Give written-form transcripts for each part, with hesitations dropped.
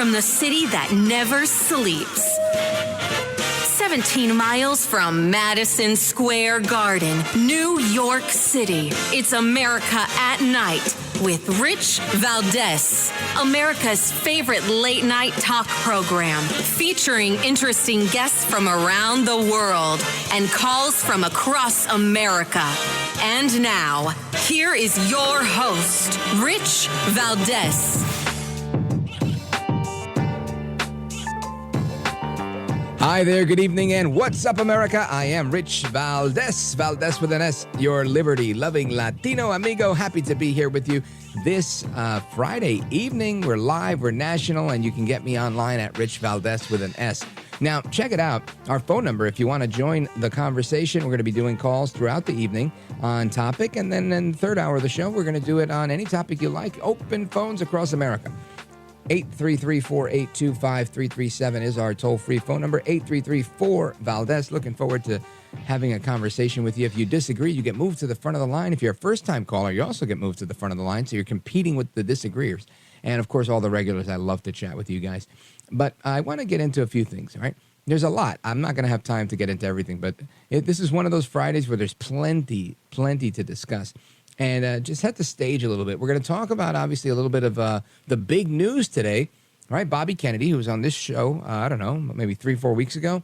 from the city that never sleeps. 17 miles from Madison Square Garden, New York City. It's America at Night with Rich Valdez, America's favorite late-night talk program, featuring interesting guests from around the world and calls from across America. And now, here is your host, Rich Valdez. Hi there, good evening, and what's up, America? I am Rich Valdez, Valdez with an S, your liberty-loving Latino amigo. Happy to be here with you this Friday evening. We're live, we're national, and you can get me online at Rich Valdez with an S. Now, check it out, our phone number, if you want to join the conversation. We're going to be doing calls throughout the evening on topic, and then in the third hour of the show, we're going to do it on any topic you like. Open phones across America. 833-482-5337 is our toll-free phone number, 833-4-VALDEZ. Looking forward to having a conversation with you. If you disagree, you get moved to the front of the line. If you're a first-time caller, you also get moved to the front of the line, so you're competing with the disagreeers. And, of course, all the regulars, I love to chat with you guys. But I want to get into a few things, all right? There's a lot. I'm not going to have time to get into everything, but this is one of those Fridays where there's plenty to discuss. And just set the stage a little bit. We're going to talk about, obviously, a little bit of the big news today. All right, Bobby Kennedy, who was on this show, I don't know, maybe 3-4 weeks ago,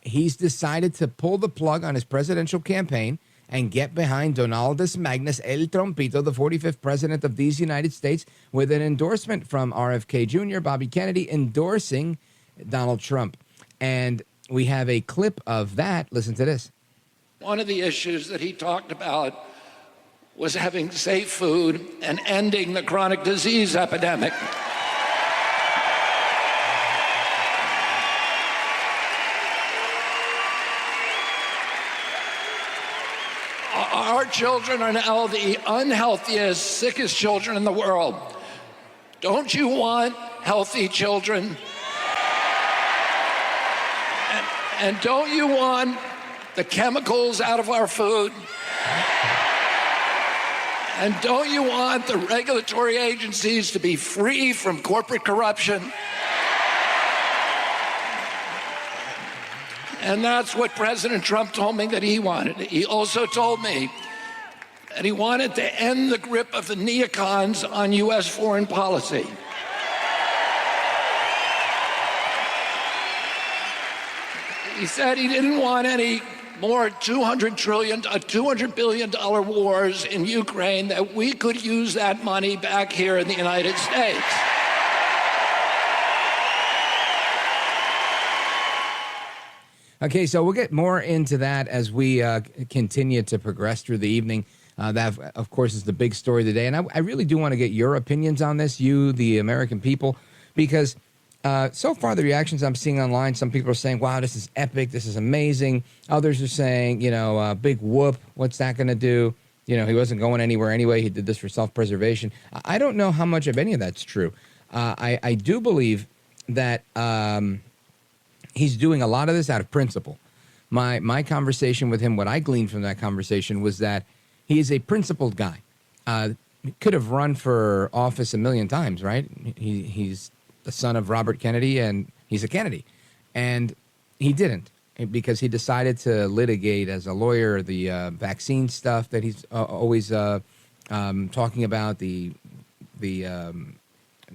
he's decided to pull the plug on his presidential campaign and get behind Donaldus Magnus El Trompito, the 45th president of these United States, with an endorsement from RFK Jr., Bobby Kennedy, endorsing Donald Trump. And we have a clip of that. Listen to this. One of the issues that he talked about was having safe food and ending the chronic disease epidemic. Our children are now the unhealthiest, sickest children in the world. Don't you want healthy children? And don't you want the chemicals out of our food? And don't you want the regulatory agencies to be free from corporate corruption? And that's what President Trump told me that he wanted. He also told me that he wanted to end the grip of the neocons on U.S. foreign policy. He said he didn't want any more $200 billion wars in Ukraine, that we could use that money back here in the United States. Okay, so we'll get more into that as we continue to progress through the evening. That, of course, is the big story of the day. And I really do want to get your opinions on this, you, the American people, because so far, the reactions I'm seeing online, some people are saying, wow, this is epic, this is amazing. Others are saying, big whoop, what's that going to do? He wasn't going anywhere anyway. He did this for self-preservation. I don't know how much of any of that's true. I do believe that he's doing a lot of this out of principle. My conversation with him, what I gleaned from that conversation was that he is a principled guy. He could have run for office a million times, right? He's the son of Robert Kennedy, and he's a Kennedy. And he didn't, because he decided to litigate as a lawyer the vaccine stuff that he's always talking about, the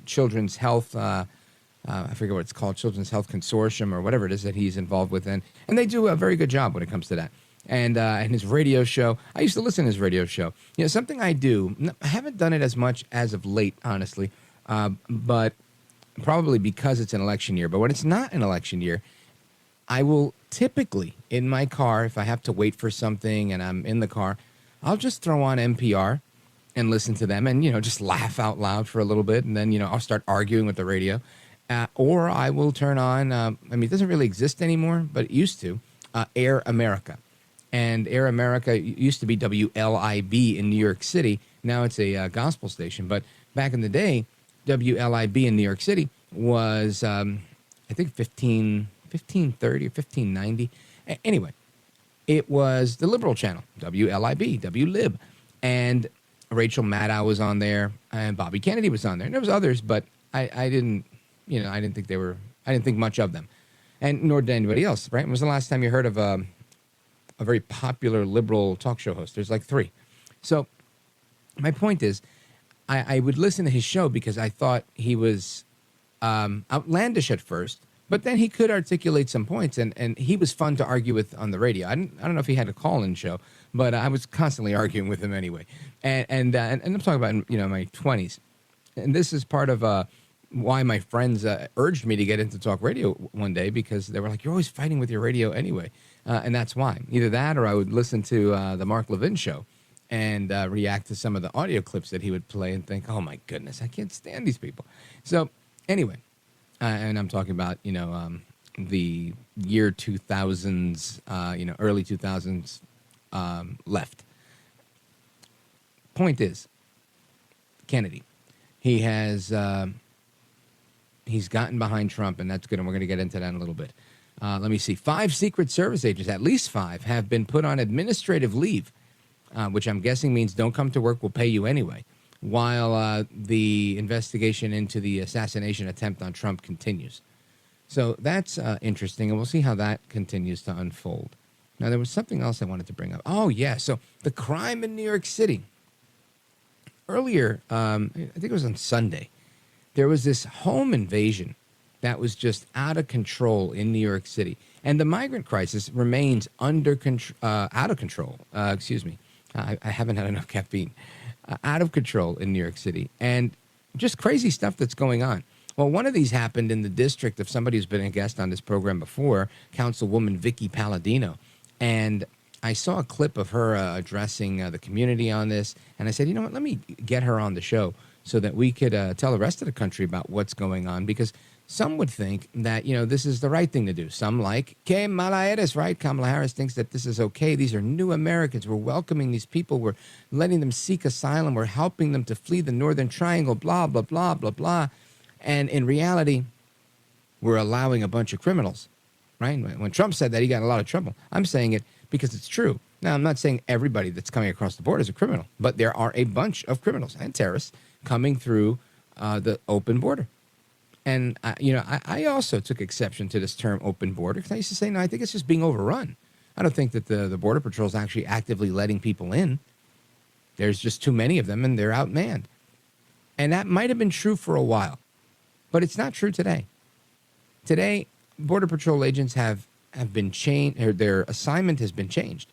Children's Health, I forget what it's called, Children's Health Consortium or whatever it is that he's involved with. And they do a very good job when it comes to that. And his radio show, I used to listen to his radio show. Something I do, I haven't done it as much as of late, honestly, but probably because it's an election year. But when it's not an election year, I will typically, in my car, if I have to wait for something and I'm in the car, I'll just throw on NPR and listen to them and, just laugh out loud for a little bit. And then, I'll start arguing with the radio. Or I will turn on, it doesn't really exist anymore, but it used to, Air America. And Air America used to be WLIB in New York City. Now it's a gospel station. But back in the day, WLIB in New York City was, I think, 1530 or 1590. Anyway, it was the liberal channel, WLIB, WLib. And Rachel Maddow was on there, and Bobby Kennedy was on there. And there was others, but I didn't I didn't think much of them, and nor did anybody else. Right? When was the last time you heard of a very popular liberal talk show host? There's like 3. So my point is, I would listen to his show because I thought he was outlandish at first, but then he could articulate some points, and he was fun to argue with on the radio. I don't know if he had a call-in show, but I was constantly arguing with him anyway. And I'm talking about my 20s, and this is part of why my friends urged me to get into talk radio one day, because they were like, "You're always fighting with your radio anyway," and that's why. Either that, or I would listen to the Mark Levin show and react to some of the audio clips that he would play and think, "Oh my goodness, I can't stand these people." So anyway, and I'm talking about the year 2000s, early 2000s left. Point is, Kennedy, he has he's gotten behind Trump, and that's good, and we're going to get into that in a little bit. Let me see. 5 Secret Service agents, at least 5, have been put on administrative leave, which I'm guessing means don't come to work, we'll pay you anyway, while the investigation into the assassination attempt on Trump continues. So that's interesting, and we'll see how that continues to unfold. Now, there was something else I wanted to bring up. Oh, yeah, so the crime in New York City. Earlier, I think it was on Sunday, there was this home invasion that was just out of control in New York City. And the migrant crisis remains out of control. Excuse me. I haven't had enough caffeine. Out of control in New York City. And just crazy stuff that's going on. Well, one of these happened in the district of somebody who's been a guest on this program before, Councilwoman Vickie Paladino. And I saw a clip of her addressing the community on this. And I said, you know what, let me get her on the show so that we could tell the rest of the country about what's going on. Because some would think that, this is the right thing to do. Some like, que mala eres, right? Kamala Harris thinks that this is okay. These are new Americans. We're welcoming these people. We're letting them seek asylum. We're helping them to flee the Northern Triangle, blah, blah, blah, blah, blah. And in reality, we're allowing a bunch of criminals, right? When Trump said that, he got in a lot of trouble. I'm saying it because it's true. Now, I'm not saying everybody that's coming across the border is a criminal, but there are a bunch of criminals and terrorists coming through the open border. And, I also took exception to this term open border because I used to say, no, I think it's just being overrun. I don't think that the Border Patrol is actually actively letting people in. There's just too many of them, and they're outmanned. And that might have been true for a while, but it's not true today. Today, Border Patrol agents have been changed, or their assignment has been changed,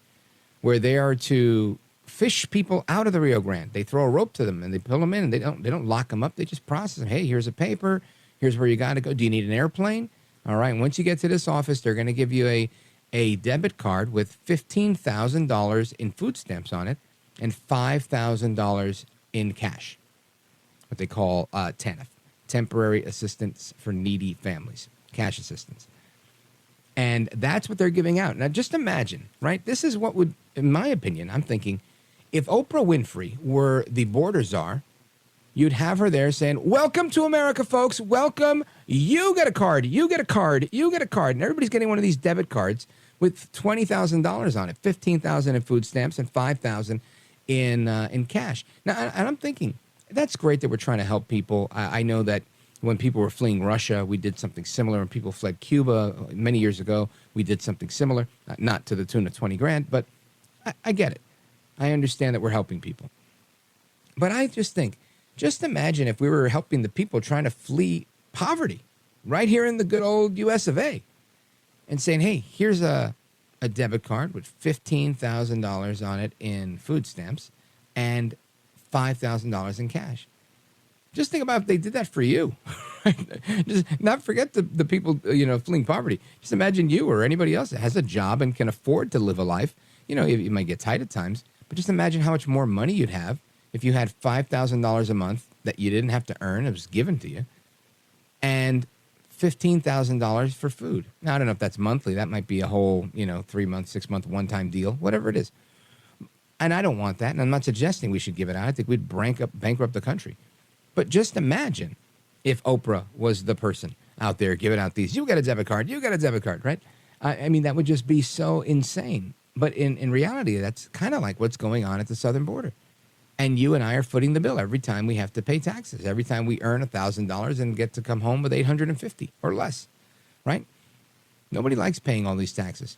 where they are to fish people out of the Rio Grande. They throw a rope to them, and they pull them in, and they don't lock them up. They just process them. Hey, here's a paper. Here's where you got to go. Do you need an airplane? All right. Once you get to this office, they're going to give you a debit card with $15,000 in food stamps on it and $5,000 in cash, what they call TANF, Temporary Assistance for Needy Families, cash assistance. And that's what they're giving out. Now, just imagine, right? This is what would, in my opinion, I'm thinking, if Oprah Winfrey were the border czar, you'd have her there saying, welcome to America, folks. Welcome. You get a card. You get a card. You get a card. And everybody's getting one of these debit cards with $20,000 on it, $15,000 in food stamps and $5,000 in cash. Now, and I'm thinking, that's great that we're trying to help people. I know that when people were fleeing Russia, we did something similar. When people fled Cuba many years ago, we did something similar, not to the tune of $20,000, but I get it. I understand that we're helping people. But I just think, just imagine if we were helping the people trying to flee poverty right here in the good old US of A and saying, hey, here's a debit card with $15,000 on it in food stamps and $5,000 in cash. Just think about if they did that for you. Just not forget the people, fleeing poverty. Just imagine you or anybody else that has a job and can afford to live a life. You might get tight at times, but just imagine how much more money you'd have if you had $5,000 a month that you didn't have to earn, it was given to you, and $15,000 for food. Now, I don't know if that's monthly. That might be a whole, 3-month, 6-month, one-time deal, whatever it is. And I don't want that, and I'm not suggesting we should give it out. I think we'd bankrupt the country. But just imagine if Oprah was the person out there giving out these, you got a debit card, you got a debit card, right? I mean, that would just be so insane. But in reality, that's kind of like what's going on at the southern border. And you and I are footing the bill every time we have to pay taxes, every time we earn $1,000 and get to come home with $850 or less, right? Nobody likes paying all these taxes.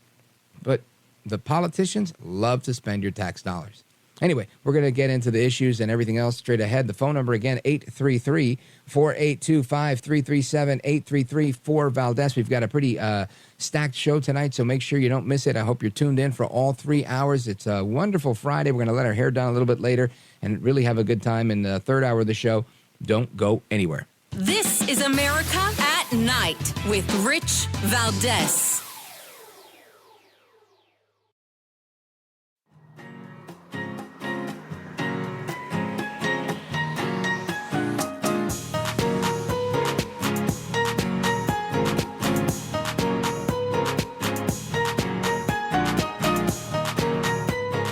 But the politicians love to spend your tax dollars. Anyway, we're going to get into the issues and everything else straight ahead. The phone number again, 833-4825-337-833-4-Valdez. We've got a pretty stacked show tonight, so make sure you don't miss it. I hope you're tuned in for all 3 hours. It's a wonderful Friday. We're going to let our hair down a little bit later and really have a good time in the third hour of the show. Don't go anywhere. This is America at Night with Rich Valdez.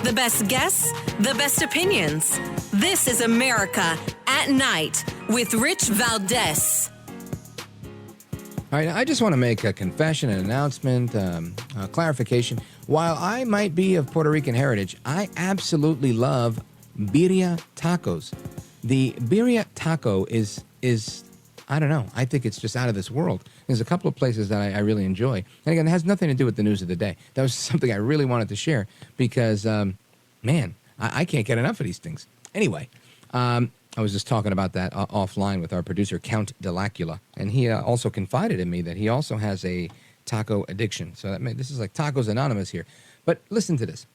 The best guests, the best opinions. This is America at Night with Rich Valdez. All right, I just want to make a confession, an announcement, a clarification. While I might be of Puerto Rican heritage, I absolutely love birria tacos. The birria taco is I don't know. I think it's just out of this world. There's a couple of places that I really enjoy. And again, it has nothing to do with the news of the day. That was something I really wanted to share because, man, I can't get enough of these things. Anyway, I was just talking about that offline with our producer, Count Delacula. And he also confided in me that he also has a taco addiction. So this is like Tacos Anonymous here. But listen to this.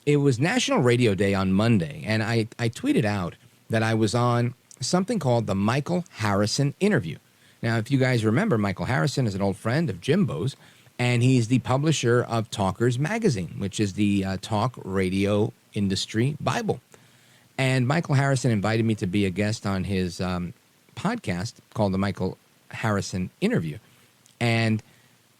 It was National Radio Day on Monday, and I tweeted out that I was on something called the Michael Harrison interview. Now, if you guys remember, Michael Harrison is an old friend of Jimbo's, and he's the publisher of Talkers Magazine, which is the talk radio industry Bible. And Michael Harrison invited me to be a guest on his podcast called the Michael Harrison Interview. And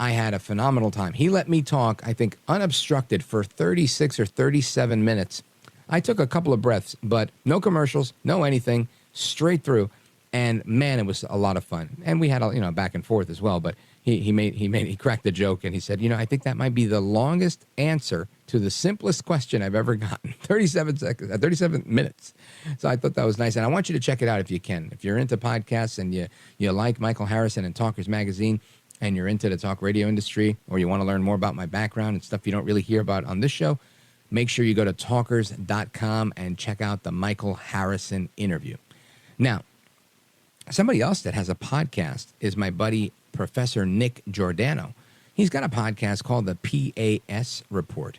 I had a phenomenal time. He let me talk, I think, unobstructed for 36 or 37 minutes. I took a couple of breaths, but no commercials, no anything, straight through. And man, it was a lot of fun. And we had a back and forth as well. But he cracked the joke and he said, I think that might be the longest answer to the simplest question I've ever gotten. 37 minutes. So I thought that was nice. And I want you to check it out if you can. If you're into podcasts and you like Michael Harrison and Talkers Magazine, and you're into the talk radio industry, or you want to learn more about my background and stuff you don't really hear about on this show, make sure you go to talkers.com and check out the Michael Harrison interview. Now, somebody else that has a podcast is my buddy, Professor Nick Giordano. He's got a podcast called the PAS Report,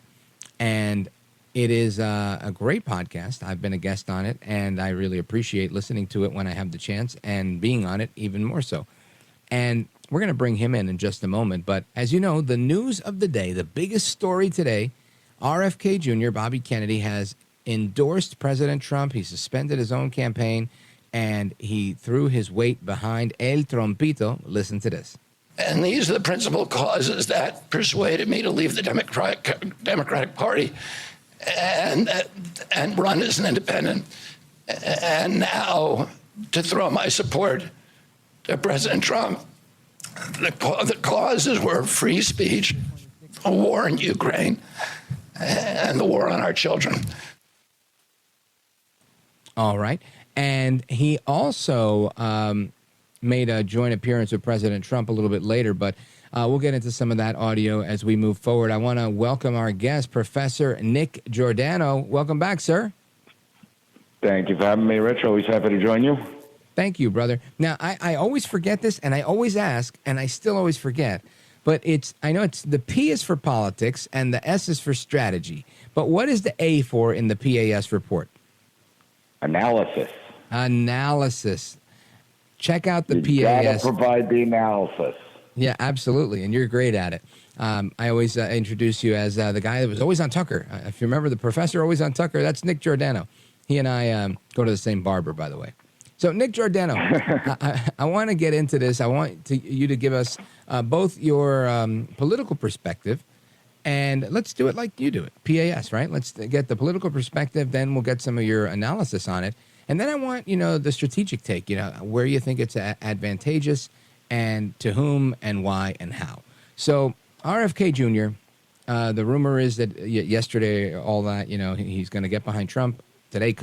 and it is a great podcast. I've been a guest on it, and I really appreciate listening to it when I have the chance and being on it even more so. And we're going to bring him in just a moment. But as you know, the news of the day, the biggest story today, RFK Jr., Bobby Kennedy, has endorsed President Trump. He suspended his own campaign, and he threw his weight behind El Trompito. Listen to this. And these are the principal causes that persuaded me to leave the Democratic Party and run as an independent, and now to throw my support to President Trump. The causes were free speech, a war in Ukraine, and the war on our children. All right. And he also made a joint appearance with President Trump a little bit later, but we'll get into some of that audio as we move forward. I want to welcome our guest, Professor Nick Giordano. Welcome back, sir. Thank you for having me, Rich. Always happy to join you. Thank you, brother. Now, I always forget this, and I always ask, and I still always forget. But I know it's the P is for politics, and the S is for strategy. But what is the A for in the PAS report? Analysis. Analysis. Check out the PAS. You gotta provide the analysis. Yeah, absolutely, and you're great at it. I always introduce you as the guy that was always on Tucker. If you remember the professor always on Tucker, that's Nick Giordano. He and I go to the same barber, by the way. So, Nick Giordano, I want to get into this. I want you to give us both your political perspective, and let's do it like you do it, PAS, right? Let's get the political perspective, then we'll get some of your analysis on it. And then I want, the strategic take, where you think it's advantageous and to whom and why and how. So, RFK Jr., the rumor is that yesterday, all that, he's going to get behind Trump. Today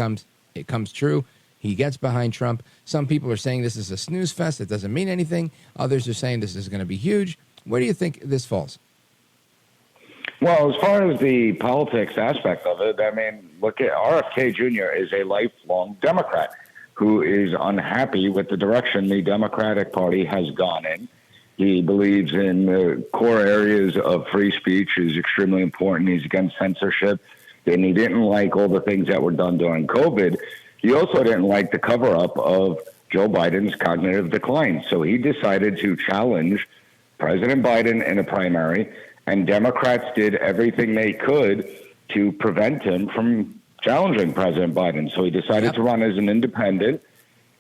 it comes true. He gets behind Trump. Some people are saying this is a snooze fest. It doesn't mean anything. Others are saying this is going to be huge. Where do you think this falls? Well, as far as the politics aspect of it, I mean, look at RFK Jr. is a lifelong Democrat who is unhappy with the direction the Democratic Party has gone in. He believes in the core areas of free speech is extremely important. He's against censorship, and he didn't like all the things that were done during COVID. He also didn't like the cover-up of Joe Biden's cognitive decline. So he decided to challenge President Biden in a primary, and Democrats did everything they could to prevent him from challenging President Biden. So he decided to run as an independent,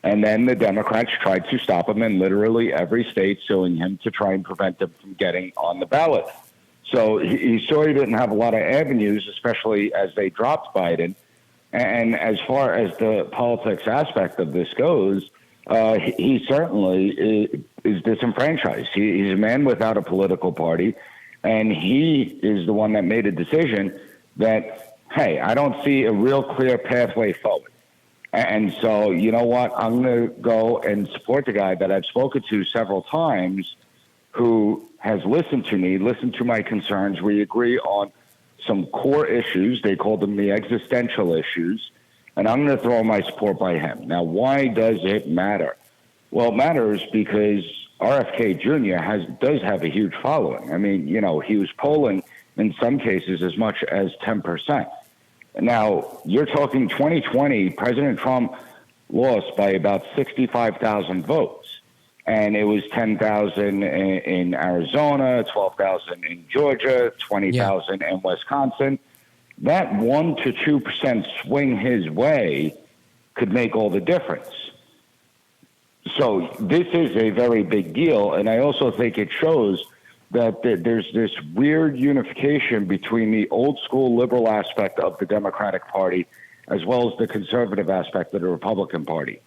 and then the Democrats tried to stop him in literally every state, suing him to try and prevent him from getting on the ballot. So he saw he didn't have a lot of avenues, especially as they dropped Biden. And as far as the politics aspect of this goes, he certainly is disenfranchised. He's a man without a political party, and he is the one that made a decision that, hey, I don't see a real clear pathway forward. And so, you know what? I'm going to go and support the guy that I've spoken to several times who has listened to me, listened to my concerns. We agree on some core issues. They call them the existential issues. And I'm going to throw my support by him. Now, why does it matter? Well, it matters because RFK Jr. does have a huge following. I mean, you know, he was polling in some cases as much as 10%. Now, you're talking 2020, President Trump lost by about 65,000 votes. And it was 10,000 in Arizona, 12,000 in Georgia, 20,000 in Wisconsin. That 1 to 2% swing his way could make all the difference. So this is a very big deal. And I also think it shows that there's this weird unification between the old school liberal aspect of the Democratic Party as well as the conservative aspect of the Republican Party.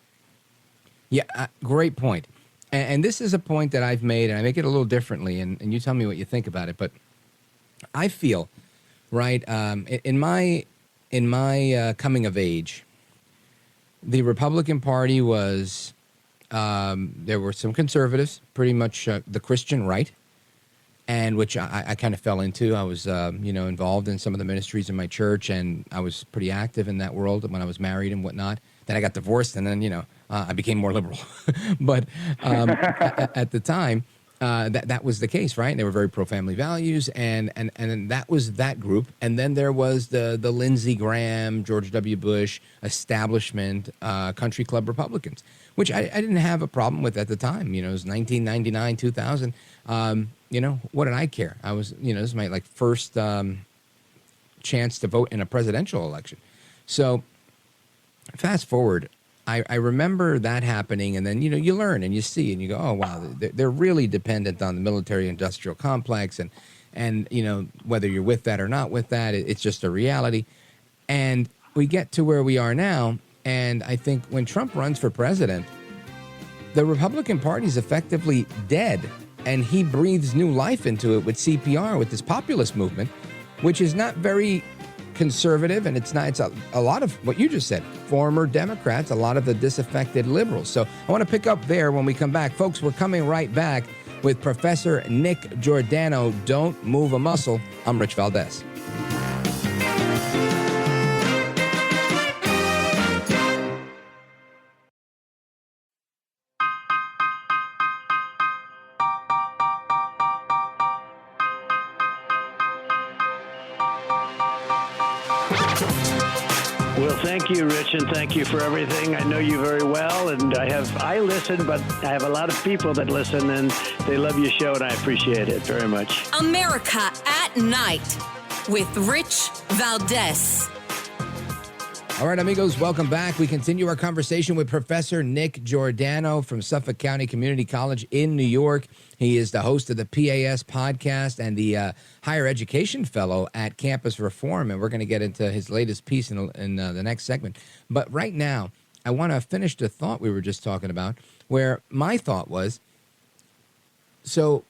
Yeah, great point. And this is a point that I've made, and I make it a little differently, and you tell me what you think about it. But I feel, right, in my coming of age, the Republican Party was, there were some conservatives, pretty much the Christian right, and which I kind of fell into. I was, involved in some of the ministries in my church, and I was pretty active in that world when I was married and whatnot. Then I got divorced, and then, I became more liberal. But at the time, that was the case, right? They were very pro-family values, and that was that group. And then there was the Lindsey Graham, George W. Bush establishment, country club Republicans, which I didn't have a problem with at the time. It was 1999, 2000. What did I care? I was, this is my first chance to vote in a presidential election. So fast forward, I remember that happening, and then, you learn and you see and you go, oh, wow, they're really dependent on the military-industrial complex, and whether you're with that or not with that, it's just a reality. And we get to where we are now, and I think when Trump runs for president, the Republican Party is effectively dead, and he breathes new life into it with CPR, with this populist movement, which is not very conservative, and it's a lot of what you just said, former Democrats, a lot of the disaffected liberals. So I want to pick up there when we come back. Folks, we're coming right back with Professor Nick Giordano. Don't move a muscle. I'm Rich Valdez. Well, thank you, Rich, and thank you for everything. I know you very well, and I listen, but I have a lot of people that listen, and they love your show, and I appreciate it very much. America at Night with Rich Valdez. All right, amigos, welcome back. We continue our conversation with Professor Nick Giordano from Suffolk County Community College in New York. He is the host of the PAS podcast and the higher education fellow at Campus Reform, and we're going to get into his latest piece in the next segment. But right now, I want to finish the thought we were just talking about, where my thought was, so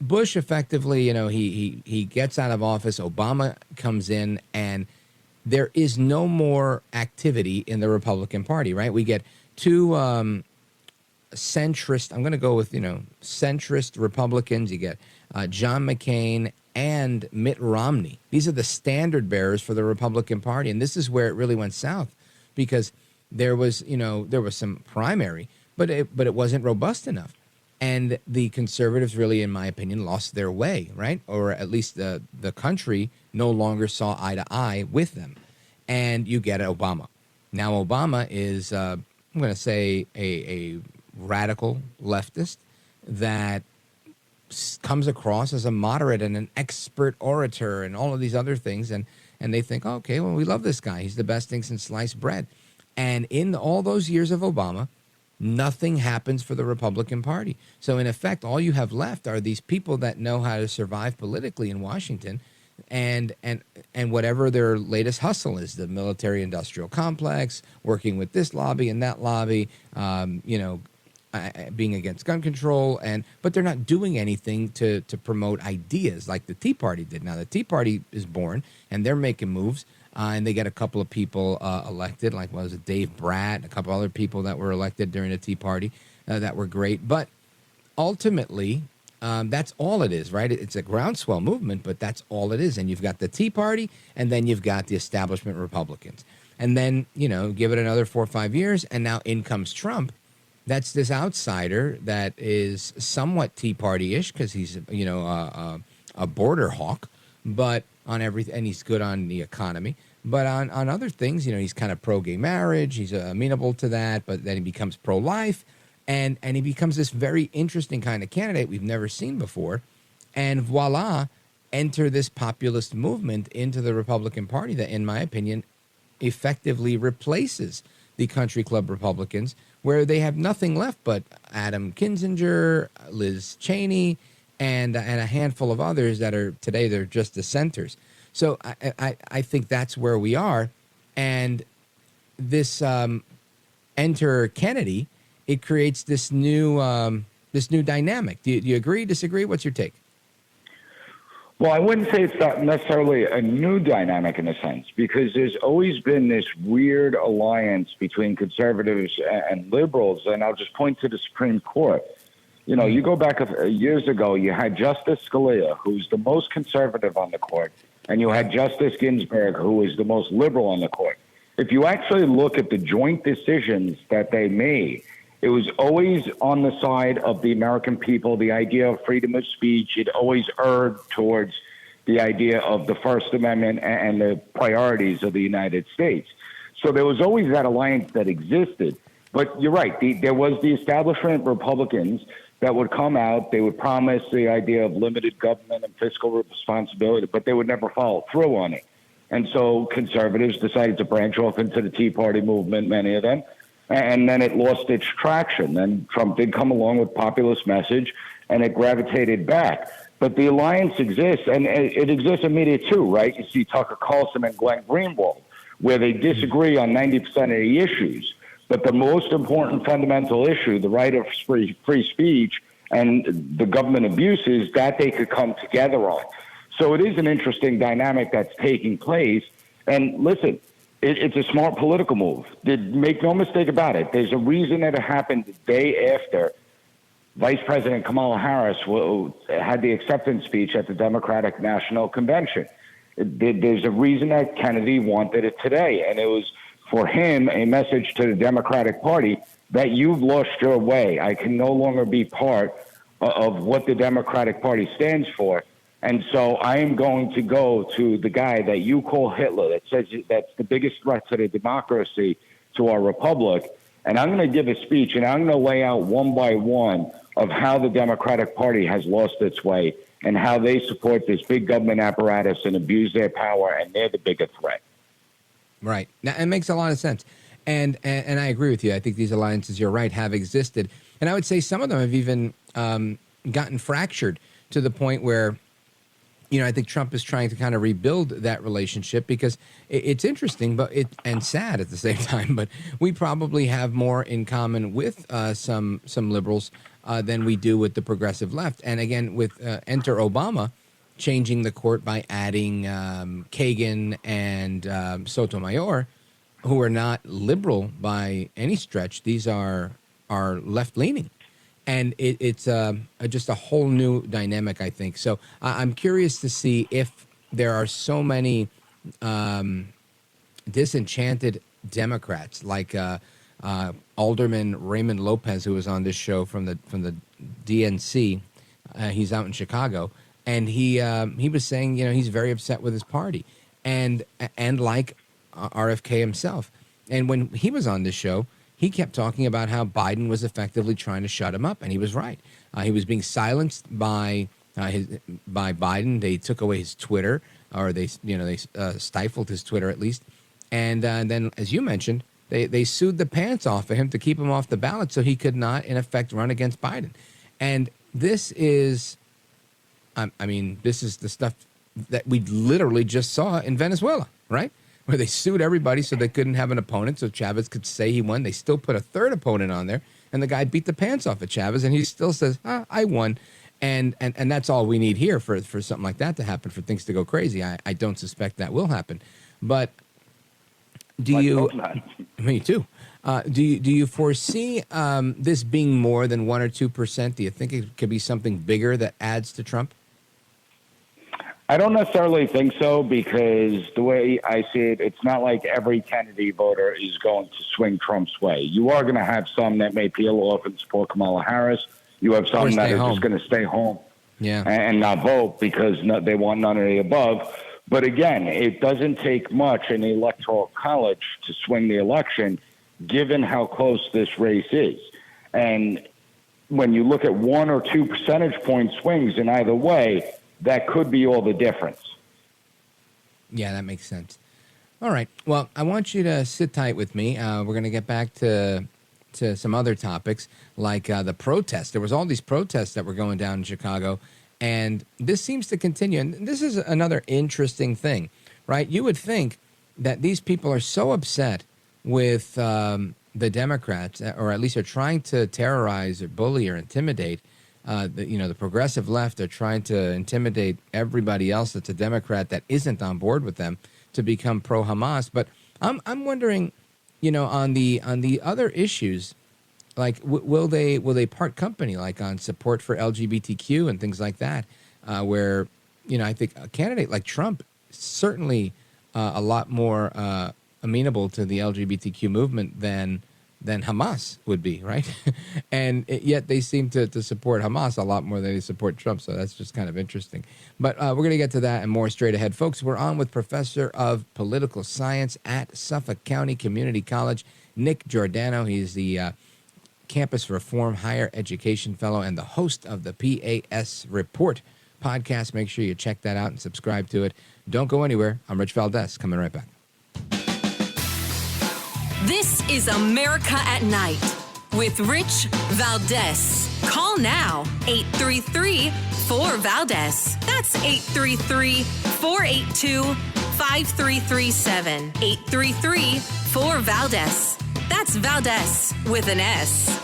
Bush effectively, he gets out of office, Obama comes in, and there is no more activity in the Republican Party, right? We get two centrist, I'm going to go with, centrist Republicans. You get John McCain and Mitt Romney. These are the standard bearers for the Republican Party. And this is where it really went south, because there was some primary, but it wasn't robust enough. And the conservatives really, in my opinion, lost their way, right? Or at least the country no longer saw eye to eye with them. And you get Obama. Now, Obama is, I'm going to say, a radical leftist that comes across as a moderate and an expert orator and all of these other things. And they think, oh, okay, well, we love this guy. He's the best thing since sliced bread. And in all those years of Obama, nothing happens for the Republican Party. So in effect, all you have left are these people that know how to survive politically in Washington, and whatever their latest hustle is, the military-industrial complex, working with this lobby and that lobby, being against gun control, but they're not doing anything to promote ideas like the Tea Party did. Now, the Tea Party is born, and they're making moves. And they get a couple of people elected, like was it Dave Bratt, a couple other people that were elected during the Tea Party that were great. But ultimately, that's all it is, right? It's a groundswell movement, but that's all it is. And you've got the Tea Party, and then you've got the establishment Republicans. And then, give it another 4 or 5 years, and now in comes Trump. That's this outsider that is somewhat Tea Party-ish because he's, a border hawk, but on everything, and he's good on the economy. But on other things, he's kind of pro-gay marriage. He's amenable to that, but then he becomes pro-life, and he becomes this very interesting kind of candidate we've never seen before. And voila, enter this populist movement into the Republican Party that, in my opinion, effectively replaces the country club Republicans, where they have nothing left but Adam Kinzinger, Liz Cheney, and a handful of others that are today, they're just dissenters. So I think that's where we are. And this enter Kennedy, it creates this new dynamic. Do you agree, disagree? What's your take? Well, I wouldn't say it's not necessarily a new dynamic in a sense, because there's always been this weird alliance between conservatives and liberals. And I'll just point to the Supreme Court. You go back years ago, you had Justice Scalia, who's the most conservative on the court, and you had Justice Ginsburg, who is the most liberal on the court. If you actually look at the joint decisions that they made, it was always on the side of the American people, the idea of freedom of speech. It always erred towards the idea of the First Amendment and the priorities of the United States. So there was always that alliance that existed. But you're right, there was the establishment Republicans that would come out. They would promise the idea of limited government and fiscal responsibility, but they would never follow through on it. And so conservatives decided to branch off into the Tea Party movement, many of them, and then it lost its traction. Then Trump did come along with populist message, and it gravitated back. But the alliance exists, and it exists in media too, right? You see Tucker Carlson and Glenn Greenwald, where they disagree on 90% of the issues. But the most important fundamental issue, the right of free speech and the government abuses, that they could come together on. So it is an interesting dynamic that's taking place. And listen, it's a smart political move. Make no mistake about it. There's a reason that it happened the day after Vice President Kamala Harris had the acceptance speech at the Democratic National Convention. There's a reason that Kennedy wanted it today, and it was for him a message to the Democratic Party that you've lost your way. I can no longer be part of what the Democratic Party stands for. And so I am going to go to the guy that you call Hitler, that says that's the biggest threat to the democracy, to our republic. And I'm going to give a speech, and I'm going to lay out one by one of how the Democratic Party has lost its way and how they support this big government apparatus and abuse their power, and they're the bigger threat. Right. Now, it makes a lot of sense. And I agree with you. I think these alliances, you're right, have existed. And I would say some of them have even gotten fractured to the point where, I think Trump is trying to kind of rebuild that relationship, because it's interesting and sad at the same time. But we probably have more in common with some liberals than we do with the progressive left. And again, with enter Obama, changing the court by adding Kagan and Sotomayor, who are not liberal by any stretch. These are left-leaning. And it's just a whole new dynamic, I think. So I'm curious to see if there are so many disenchanted Democrats, like Alderman Raymond Lopez, who was on this show from the DNC. He's out in Chicago, and he was saying, he's very upset with his party, and like RFK himself. And when he was on this show, he kept talking about how Biden was effectively trying to shut him up, and he was right. He was being silenced by Biden. They took away his Twitter, or they stifled his Twitter at least. And then, as you mentioned, they sued the pants off of him to keep him off the ballot, so he could not, in effect, run against Biden. And this is, this is the stuff that we literally just saw in Venezuela, right? Where they sued everybody so they couldn't have an opponent, so Chavez could say he won. They still put a third opponent on there, and the guy beat the pants off of Chavez, and he still says, I won. And that's all we need here for something like that to happen, for things to go crazy. I don't suspect that will happen. But do you? Me too. Do you foresee this being more than 1 or 2%? Do you think it could be something bigger that adds to Trump? I don't necessarily think so, because the way I see it, it's not like every Kennedy voter is going to swing Trump's way. You are going to have some that may peel off and support Kamala Harris. You have some that are just going to stay home and not vote because they want none of the above. But again, it doesn't take much in the Electoral College to swing the election, given how close this race is. And when you look at 1 or 2 percentage point swings in either way, that could be all the difference. Yeah, that makes sense. All right. Well, I want you to sit tight with me. We're going to get back to some other topics, like the protests. There was all these protests that were going down in Chicago, and this seems to continue. And this is another interesting thing, right? You would think that these people are so upset with the Democrats, or at least are trying to terrorize or bully or intimidate the progressive left. Are trying to intimidate everybody else that's a Democrat that isn't on board with them to become pro-Hamas. But I'm wondering, on the other issues, like will they part company, like on support for LGBTQ and things like that, where I think a candidate like Trump certainly a lot more amenable to the LGBTQ movement than Hamas would be, right? And yet they seem to support Hamas a lot more than they support Trump. So that's just kind of interesting. But we're going to get to that and more straight ahead. Folks, we're on with Professor of Political Science at Suffolk County Community College, Nick Giordano. He's the Campus Reform Higher Education Fellow and the host of the PAS Report podcast. Make sure you check that out and subscribe to it. Don't go anywhere. I'm Rich Valdez, coming right back. This is America at Night with Rich Valdez. Call now, 833-4-VALDEZ. That's 833-482-5337. 833-4-VALDEZ. That's Valdez with an S.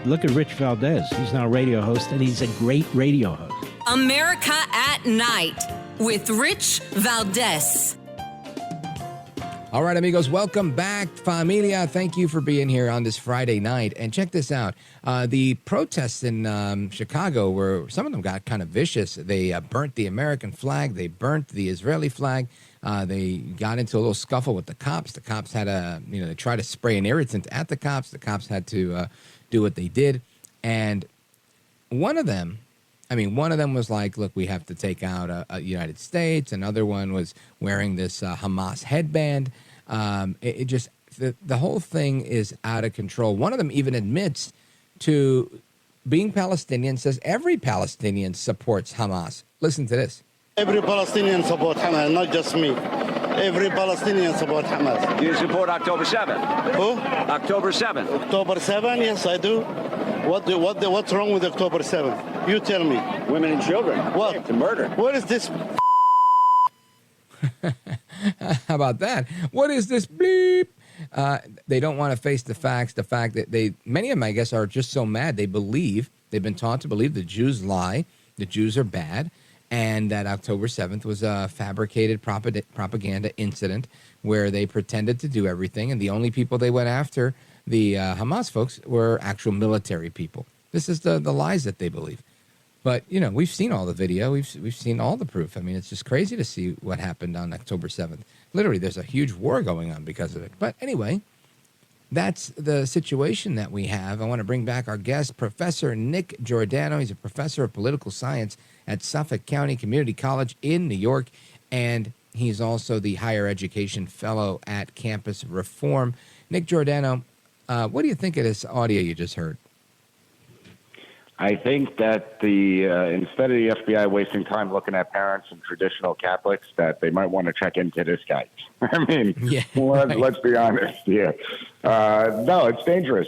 Look at Rich Valdez. He's now a radio host, and he's a great radio host. America at Night with Rich Valdez. All right, amigos, welcome back. Familia, thank you for being here on this Friday night. And check this out. The protests in Chicago, were some of them got kind of vicious. They burnt the American flag. They burnt the Israeli flag. They got into a little scuffle with the cops. The cops had they tried to spray an irritant at the cops. The cops had to do what they did. And one of them was like, look, we have to take out a United States. Another one was wearing this Hamas headband. The whole thing is out of control. One of them even admits to being Palestinian, says every Palestinian supports Hamas. Listen to this. Every Palestinian supports Hamas, not just me. Every Palestinian support Hamas. Do you support October 7th? Who? October 7th. October 7? Yes, I do. What's wrong with October 7th? You tell me. Women and children. What? It's a murder. What is this? How about that? What is this bleep? They don't want to face the facts. The fact that many of them, I guess, are just so mad. They've been taught to believe the Jews lie, the Jews are bad, and that October 7th was a fabricated propaganda incident where they pretended to do everything, and the only people they went after, the Hamas folks, were actual military people. This is the lies that they believe. But, we've seen all the video. We've seen all the proof. I mean, it's just crazy to see what happened on October 7th. Literally, there's a huge war going on because of it. But anyway, that's the situation that we have. I want to bring back our guest, Professor Nick Giordano. He's a professor of political science at Suffolk County Community College in New York, and he's also the higher education fellow at Campus Reform. Nick Giordano, what do you think of this audio you just heard? I think that instead of the FBI wasting time looking at parents and traditional Catholics, that they might want to check into this guy. I mean, let's be honest here. No, it's dangerous.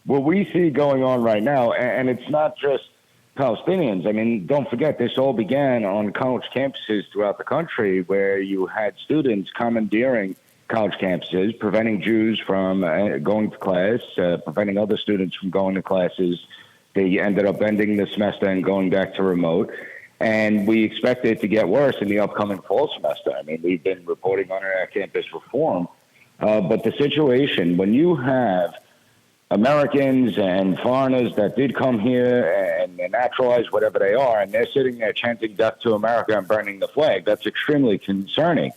What we see going on right now, and it's not just Palestinians. I mean, don't forget, this all began on college campuses throughout the country where you had students commandeering college campuses, preventing Jews from going to class, preventing other students from going to classes. They ended up ending the semester and going back to remote. And we expect it to get worse in the upcoming fall semester. I mean, we've been reporting on it at Campus Reform. But the situation, when you have Americans and foreigners that did come here and naturalize whatever they are, and they're sitting there chanting death to America and burning the flag, that's extremely concerning.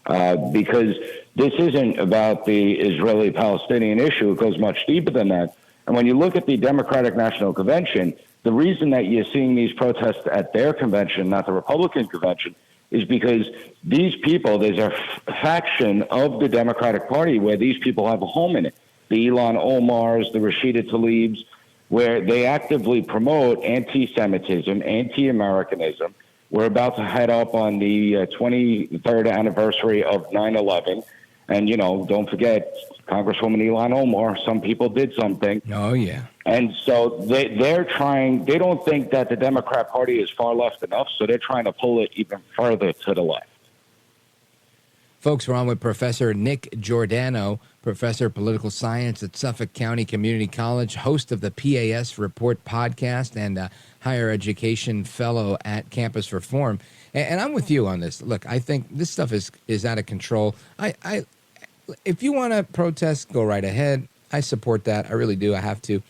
Because this isn't about the Israeli-Palestinian issue. It goes much deeper than that. And when you look at the Democratic National Convention, the reason that you're seeing these protests at their convention, not the Republican convention, is because these people, there's a faction of the Democratic Party where these people have a home in it. The Ilhan Omars, the Rashida Tlaibs, where they actively promote anti-Semitism, anti-Americanism. We're about to head up on the 23rd anniversary of 9/11. And, don't forget, Congresswoman Ilhan Omar, some people did something. Oh, yeah. And so they're trying, they don't think that the Democrat Party is far left enough, so they're trying to pull it even further to the left. Folks, we're on with Professor Nick Giordano, professor of political science at Suffolk County Community College, host of the PAS Report podcast, and higher education fellow at Campus Reform. And I'm with you on this. Look, I think this stuff is out of control. If you want to protest, go right ahead. I support that. I really do. I have to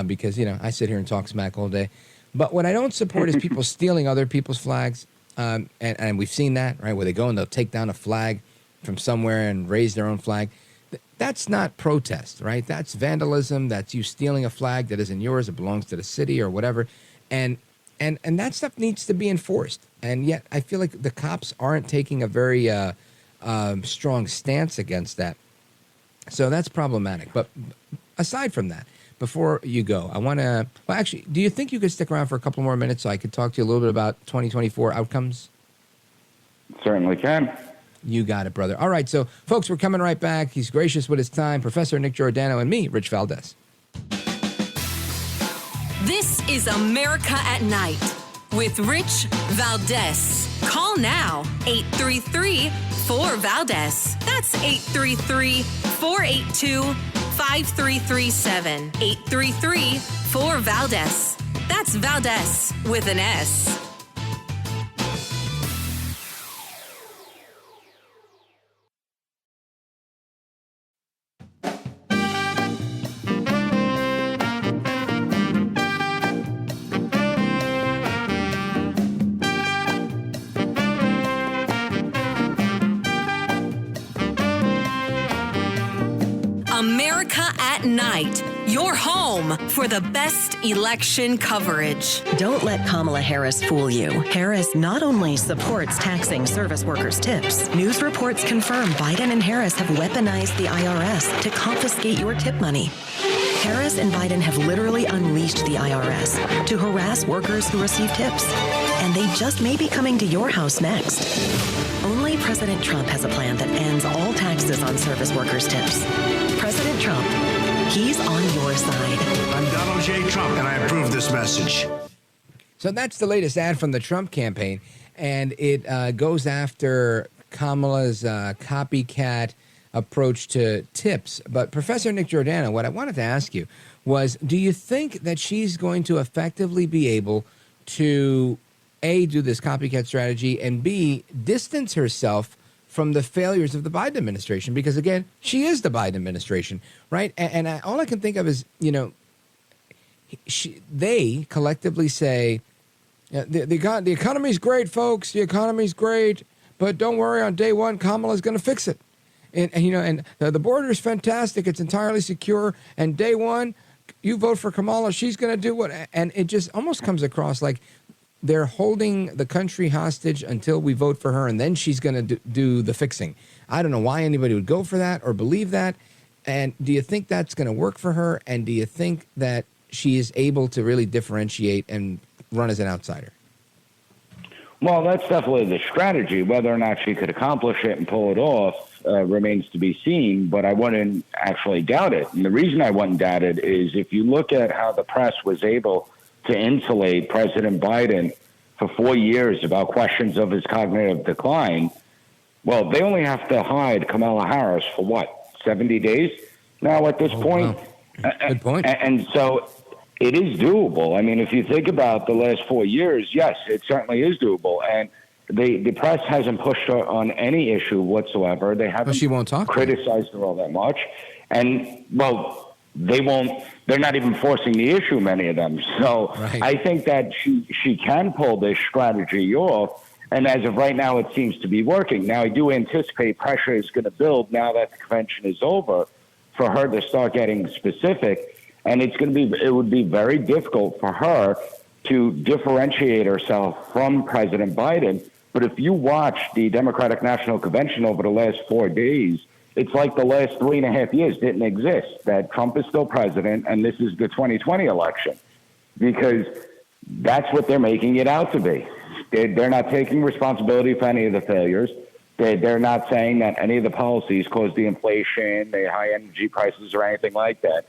because, I sit here and talk smack all day. But what I don't support is people stealing other people's flags. And we've seen that, right, where they go and they'll take down a flag from somewhere and raise their own flag. That's not protest, right? That's vandalism. That's you stealing a flag that isn't yours. It belongs to the city or whatever. And that stuff needs to be enforced. And yet I feel like the cops aren't taking a very strong stance against that. So that's problematic. But aside from that, before you go, I want to, well, actually, do you think you could stick around for a couple more minutes so I could talk to you a little bit about 2024 outcomes? Certainly can. You got it, brother. All right. So, folks, we're coming right back. He's gracious with his time. Professor Nick Giordano and me, Rich Valdez. This is America at Night with Rich Valdez. Call now, 833-4-VALDEZ. That's 833-482-5337. 833-4-VALDEZ. That's Valdez with an S. America at Night, your home for the best election coverage. Don't let Kamala Harris fool you. Harris not only supports taxing service workers' tips, news reports confirm Biden and Harris have weaponized the IRS to confiscate your tip money. Harris and Biden have literally unleashed the IRS to harass workers who receive tips. And they just may be coming to your house next. Only President Trump has a plan that ends all taxes on service workers' tips. President Trump, he's on your side. I'm Donald J. Trump, and I approve this message. So that's the latest ad from the Trump campaign, and it goes after Kamala's copycat approach to tips. But Professor Nick Giordano, what I wanted to ask you was, do you think that she's going to effectively be able to, A, do this copycat strategy, and B, distance herself from the failures of the Biden administration? Because, again, she is the Biden administration, right? And all I can think of is, you know, they collectively say, the economy's great, folks. The economy's great. But don't worry, on day one, Kamala's going to fix it. And the border is fantastic. It's entirely secure. And day one, you vote for Kamala. She's going to do what? And it just almost comes across like they're holding the country hostage until we vote for her, and then she's going to do the fixing. I don't know why anybody would go for that or believe that. And do you think that's going to work for her? And do you think that she is able to really differentiate and run as an outsider? Well, that's definitely the strategy. Whether or not she could accomplish it and pull it off remains to be seen, but I wouldn't actually doubt it. And the reason I wouldn't doubt it is if you look at how the press was able to insulate President Biden for 4 years about questions of his cognitive decline, well, they only have to hide Kamala Harris for what, 70 days now at this point? Wow. Good point. And so it is doable. I mean, if you think about the last 4 years, yes, it certainly is doable. And the press hasn't pushed her on any issue whatsoever. They haven't she won't talk criticized her all that much. And, well, they're not even forcing the issue, many of them. So right. I think that she can pull this strategy off. And as of right now, it seems to be working. Now, I do anticipate pressure is going to build now that the convention is over for her to start getting specific. And it would be very difficult for her to differentiate herself from President Biden. But if you watch the Democratic National Convention over the last 4 days, it's like the last 3.5 years didn't exist, that Trump is still president and this is the 2020 election, because that's what they're making it out to be. They're not taking responsibility for any of the failures. They're not saying that any of the policies caused the inflation, the high energy prices or anything like that,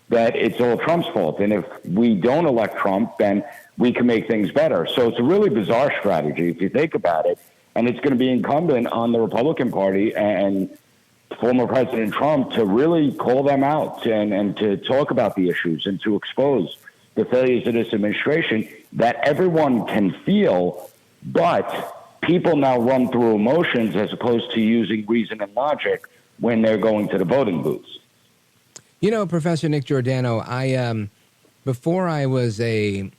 that it's all Trump's fault. And if we don't elect Trump, then we can make things better. So it's a really bizarre strategy if you think about it. And it's going to be incumbent on the Republican Party and former President Trump to really call them out and to talk about the issues and to expose the failures of this administration that everyone can feel, but people now run through emotions as opposed to using reason and logic when they're going to the voting booths. You know, Professor Nick Giordano, before I was a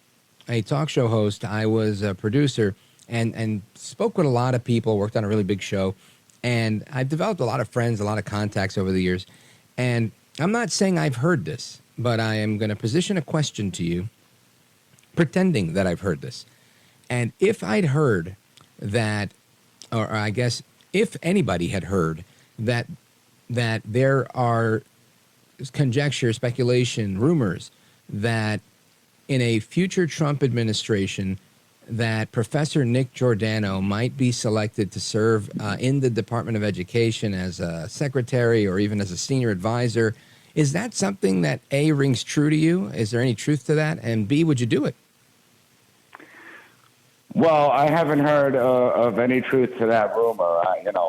talk show host, I was a producer and spoke with a lot of people, worked on a really big show, and I've developed a lot of friends, a lot of contacts over the years. And I'm not saying I've heard this, but I am going to position a question to you, pretending that I've heard this. And if I'd heard that, or I guess if anybody had heard that there are conjecture, speculation, rumors that in a future Trump administration that Professor Nick Giordano might be selected to serve in the Department of Education as a secretary or even as a senior advisor, is that something that A, rings true to you? Is there any truth to that? And B, would you do it? Well, I haven't heard of any truth to that rumor.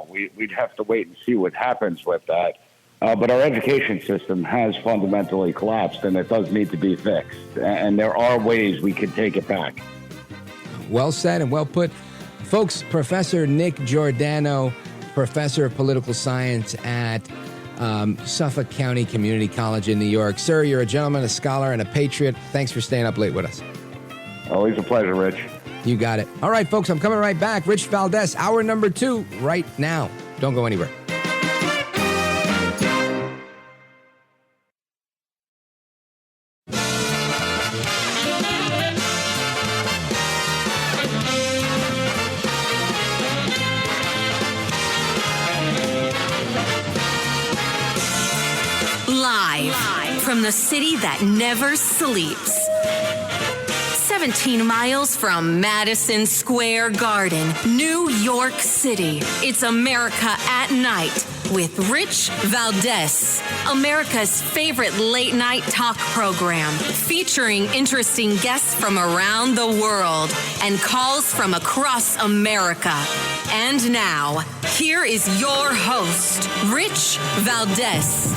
We'd have to wait and see what happens with that. But our education system has fundamentally collapsed, and it does need to be fixed. And there are ways we could take it back. Well said and well put. Folks, Professor Nick Giordano, Professor of Political Science at Suffolk County Community College in New York. Sir, you're a gentleman, a scholar, and a patriot. Thanks for staying up late with us. Always a pleasure, Rich. You got it. All right, folks, I'm coming right back. Rich Valdez, hour number 2, right now. Don't go anywhere. Live from the city that never sleeps. 17 miles from Madison Square Garden, New York City. It's America at Night with Rich Valdez, America's favorite late night talk program, featuring interesting guests from around the world and calls from across America. And now, here is your host, Rich Valdez.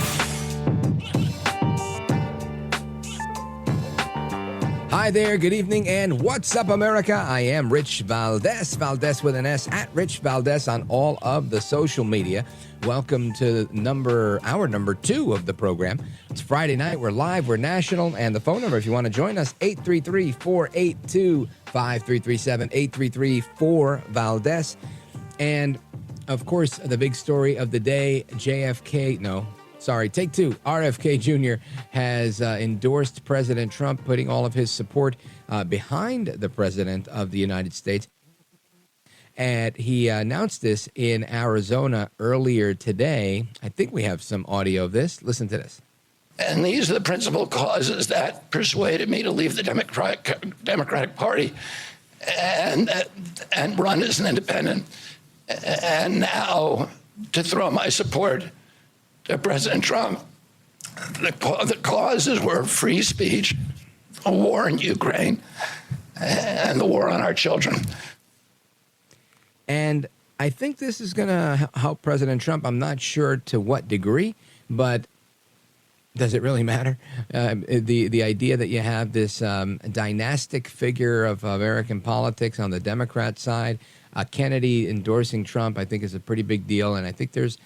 Hi there, good evening, and what's up, America? I am Rich Valdez, Valdez with an S, at Rich Valdez on all of the social media. Welcome to hour number 2 of the program. It's Friday night, we're live, we're national, and the phone number, if you want to join us, 833-482-5337, 833-4-Valdez. And, of course, the big story of the day, take 2. RFK Jr. has endorsed President Trump, putting all of his support behind the President of the United States. And he announced this in Arizona earlier today. I think we have some audio of this. Listen to this. And these are the principal causes that persuaded me to leave the Democratic Party and run as an independent. And now to throw my support to President Trump. The causes were free speech, a war in Ukraine, and the war on our children. And I think this is going to help President Trump. I'm not sure to what degree, but does it really matter? The idea that you have this dynastic figure of American politics on the Democrat side, Kennedy endorsing Trump, I think is a pretty big deal. And I think there's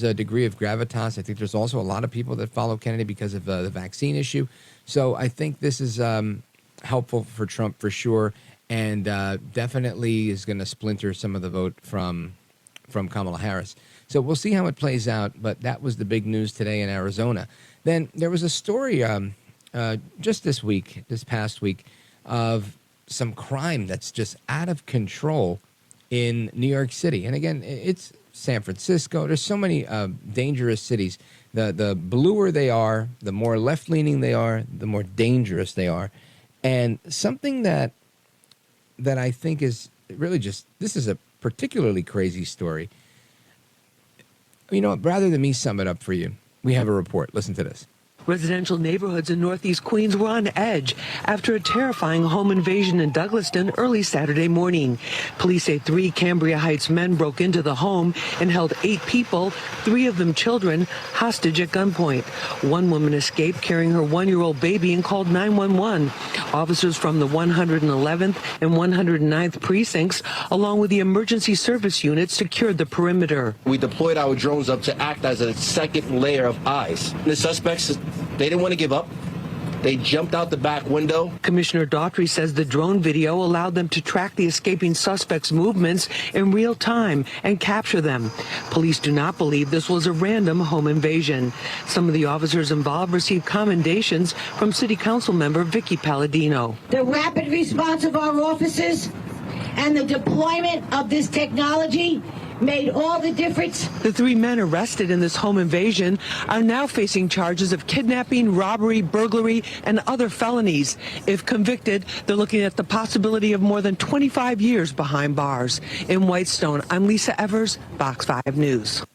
a degree of gravitas. I think there's also a lot of people that follow Kennedy because of the vaccine issue. So I think this is helpful for Trump for sure, and definitely is going to splinter some of the vote from Kamala Harris. So we'll see how it plays out, but that was the big news today in Arizona. Then there was a story just this past week, of some crime that's just out of control in New York City. And again, it's San Francisco. There's so many dangerous cities. The bluer they are, the more left-leaning they are, the more dangerous they are. And something that I think is really this is a particularly crazy story. You know, rather than me sum it up for you, we have a report. Listen to this. Residential neighborhoods in Northeast Queens were on edge after a terrifying home invasion in Douglaston early Saturday morning. Police say 3 Cambria Heights men broke into the home and held 8 people, 3 of them children, hostage at gunpoint. One woman escaped carrying her 1-year-old baby and called 911. Officers from the 111th and 109th precincts, along with the emergency service unit, secured the perimeter. We deployed our drones up to act as a second layer of eyes. The suspects, they didn't want to give up. They jumped out the back window. Commissioner Daughtry says the drone video allowed them to track the escaping suspects' movements in real time and capture them. Police do not believe this was a random home invasion. Some of the officers involved received commendations from City Council member Vickie Paladino. The rapid response of our officers and the deployment of this technology made all the difference. The 3 men arrested in this home invasion are now facing charges of kidnapping, robbery, burglary, and other felonies. If convicted, they're looking at the possibility of more than 25 years behind bars. In Whitestone, I'm Lisa Evers, Fox 5 News.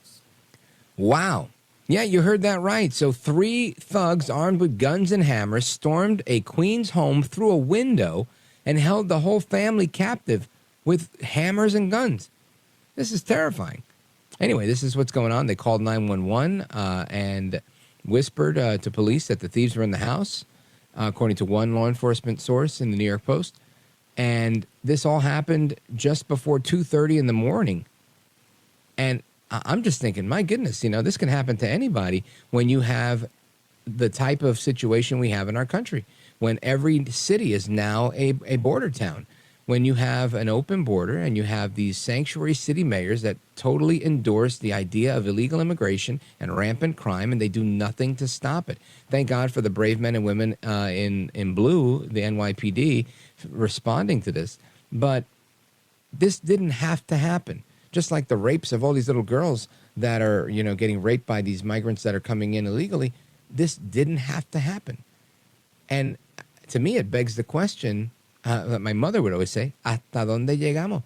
Wow. Yeah, you heard that right. So 3 thugs armed with guns and hammers stormed a Queens home through a window and held the whole family captive with hammers and guns. This is terrifying. Anyway, this is what's going on. They called 911 and whispered to police that the thieves were in the house, according to one law enforcement source in the New York Post. And this all happened just before 2:30 in the morning. And I'm just thinking, my goodness, this can happen to anybody when you have the type of situation we have in our country, when every city is now a border town. When you have an open border and you have these sanctuary city mayors that totally endorse the idea of illegal immigration and rampant crime, and they do nothing to stop it. Thank God for the brave men and women in blue, the NYPD, responding to this. But this didn't have to happen. Just like the rapes of all these little girls that are, getting raped by these migrants that are coming in illegally, this didn't have to happen. And to me, it begs the question, My mother would always say, "Hasta dónde llegamos?"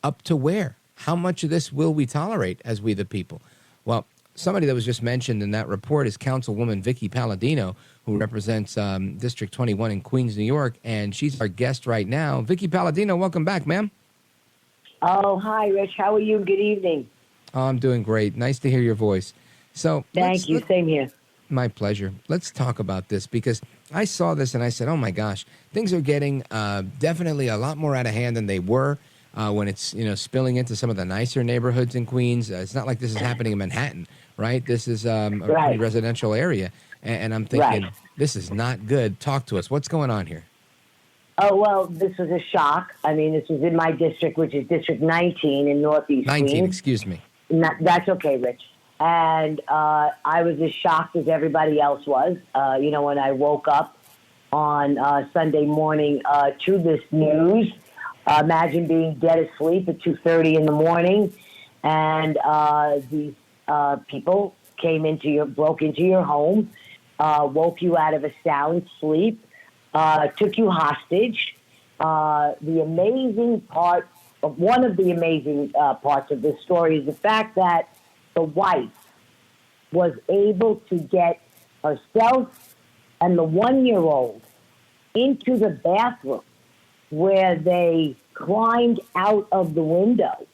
Up to where? How much of this will we tolerate as we the people? Well, somebody that was just mentioned in that report is Councilwoman Vickie Paladino, who represents District 21 in Queens, New York, and she's our guest right now. Vickie Paladino, welcome back, ma'am. Oh, hi, Rich. How are you? Good evening. Oh, I'm doing great. Nice to hear your voice. So, Thank you. Same here. My pleasure. Let's talk about this because I saw this and I said, oh my gosh, things are getting definitely a lot more out of hand than they were when it's, spilling into some of the nicer neighborhoods in Queens. It's not like this is happening in Manhattan, right? This is a pretty residential area. And I'm thinking, this is not good. Talk to us. What's going on here? Oh, well, this was a shock. I mean, this was in my district, which is District 19 in Northeast 19, Queens. excuse me. That's okay, Rich. And I was as shocked as everybody else was, when I woke up on Sunday morning to this news. Imagine being dead asleep at 2:30 in the morning, and these people broke into your home, woke you out of a sound sleep, took you hostage. The amazing part, one of the amazing parts of this story is the fact that the wife was able to get herself and the 1-year-old into the bathroom where they climbed out of the window,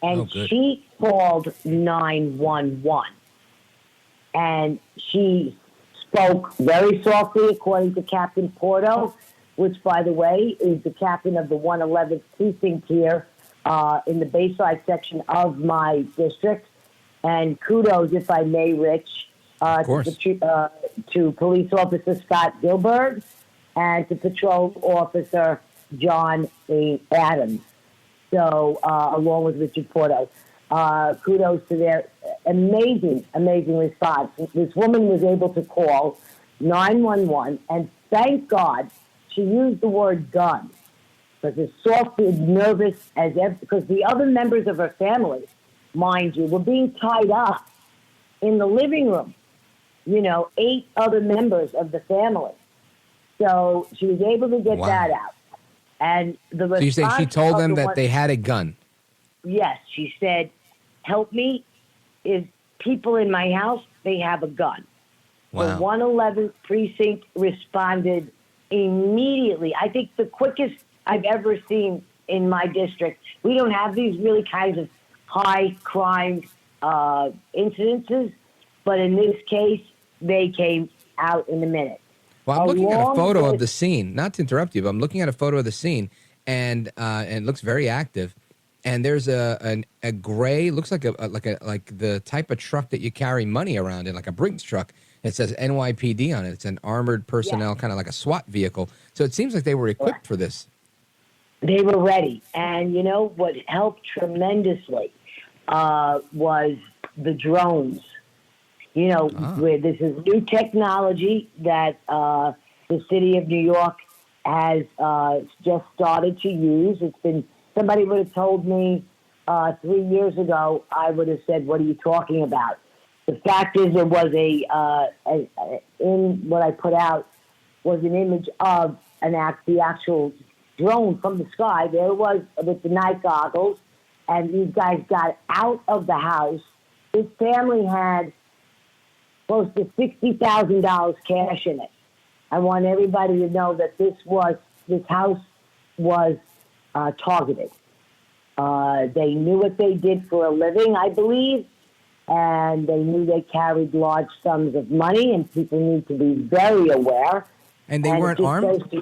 and she called 911. And she spoke very softly, according to Captain Porto, which, by the way, is the captain of the 111th precinct here in the Bayside section of my district. And kudos, if I may, Rich, to Police Officer Scott Gilbert and to Patrol Officer John A. Adams. So, along with Richard Porto. Kudos to their amazing response. This woman was able to call 911, and thank God she used the word gun, because as soft and nervous as ever, because the other members of her family, mind you, were being tied up in the living room. 8 other members of the family. So she was able to get that out. And the response. So you say she told them that they had a gun? Yes, she said, help me. If people in my house, they have a gun. Wow. The 111th precinct responded immediately. I think the quickest I've ever seen in my district. We don't have these really kinds of high crime incidences, but in this case, they came out in a minute. Well, I'm looking at a photo of the scene. Not to interrupt you, but I'm looking at a photo of the scene, and it looks very active. And there's a gray, looks like like the type of truck that you carry money around in, like a Brinks truck. It says NYPD on it. It's an armored personnel, kind of like a SWAT vehicle. So it seems like they were equipped for this. They were ready. And what helped tremendously was the drones. Where this is new technology that the city of New York has just started to use. It's been, somebody would have told me 3 years ago, I would have said, what are you talking about? The fact is, there was in what I put out was an image of the actual drone from the sky. There it was with the night goggles, and these guys got out of the house. His family had close to $60,000 cash in it. I want everybody to know that this house was targeted. They knew what they did for a living, I believe, and they knew they carried large sums of money, and people need to be very aware. And they weren't armed?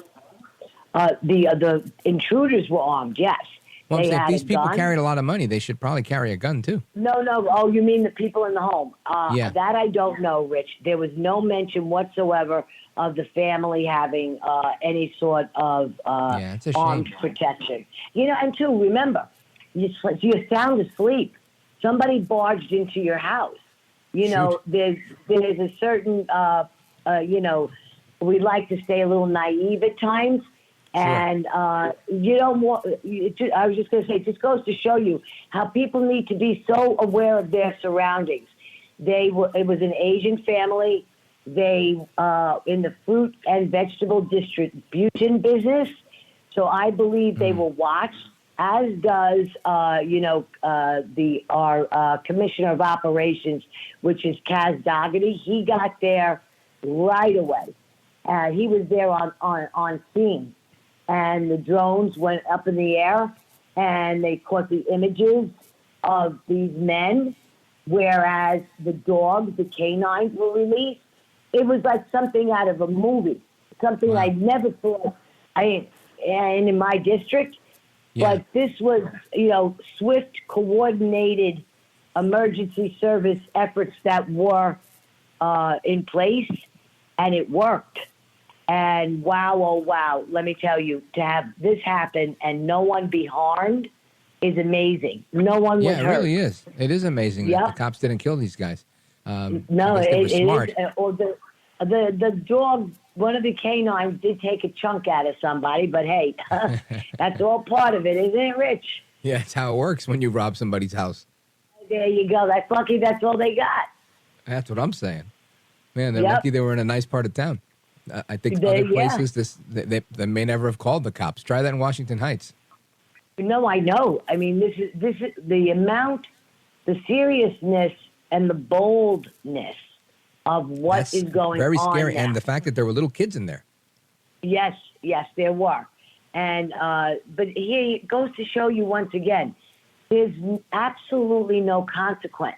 The intruders were armed, yes. Well, I'm saying if these people carried a lot of money, they should probably carry a gun, too. No. Oh, you mean the people in the home? Yeah. That I don't know, Rich. There was no mention whatsoever of the family having any sort of armed protection. And two, remember, you're sound asleep. Somebody barged into your house. There's a certain, we like to stay a little naive at times. And you don't want. I was just going to say, it just goes to show you how people need to be so aware of their surroundings. It was an Asian family. They in the fruit and vegetable distribution business. So I believe they will watch, as does, our Commissioner of Operations, which is Kaz Dougherty. He got there right away. He was there on scene. And the drones went up in the air, and they caught the images of these men, whereas the dogs, the canines, were released. It was like something out of a movie, something I never thought in my district. Yeah. But this was, swift, coordinated emergency service efforts that were in place, and it worked. And wow, oh wow, let me tell you, to have this happen and no one be harmed is amazing. No one was hurt. Yeah, it really is. It is amazing that the cops didn't kill these guys. No, it is. Or the dog, one of the canines did take a chunk out of somebody, but hey, that's all part of it, isn't it, Rich? Yeah, it's how it works when you rob somebody's house. There you go. That's lucky that's all they got. That's what I'm saying. Man, they're lucky they were in a nice part of town. I think other places, they may never have called the cops. Try that in Washington Heights. No, I know. I mean, this is the amount, the seriousness, and the boldness of what is going on. Very scary, now. and the fact that there were little kids in there. Yes, there were, and but here it goes to show you once again, there's absolutely no consequence.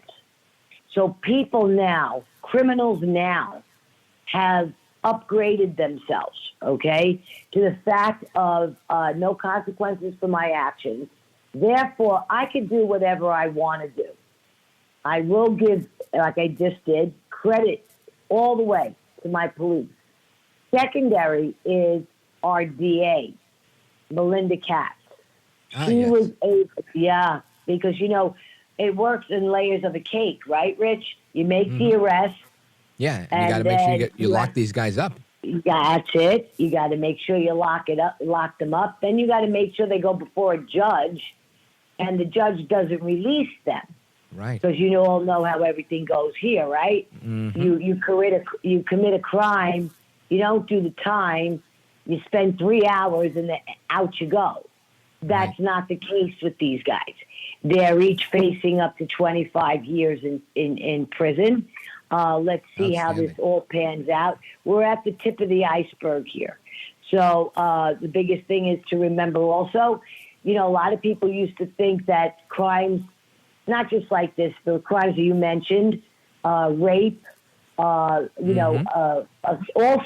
So people now, criminals now, have upgraded themselves, okay, to the fact of no consequences for my actions. Therefore, I can do whatever I want to do. I will give, like I just did, credit all the way to my police. Secondary is our DA, Melinda Katz. She was because, it works in layers of a cake, right, Rich? You make the arrest. Yeah, and you got to make sure you lock these guys up. That's it. You got to make sure you lock them up. Then you got to make sure they go before a judge, and the judge doesn't release them. Right. Because you all know how everything goes here, right? Mm-hmm. You commit a crime, you don't do the time, you spend 3 hours, and then out you go. That's not the case with these guys. They're each facing up to 25 years in prison. Let's see how this all pans out. We're at the tip of the iceberg here. So the biggest thing is to remember also, a lot of people used to think that crimes, not just like this, the crimes that you mentioned, rape, all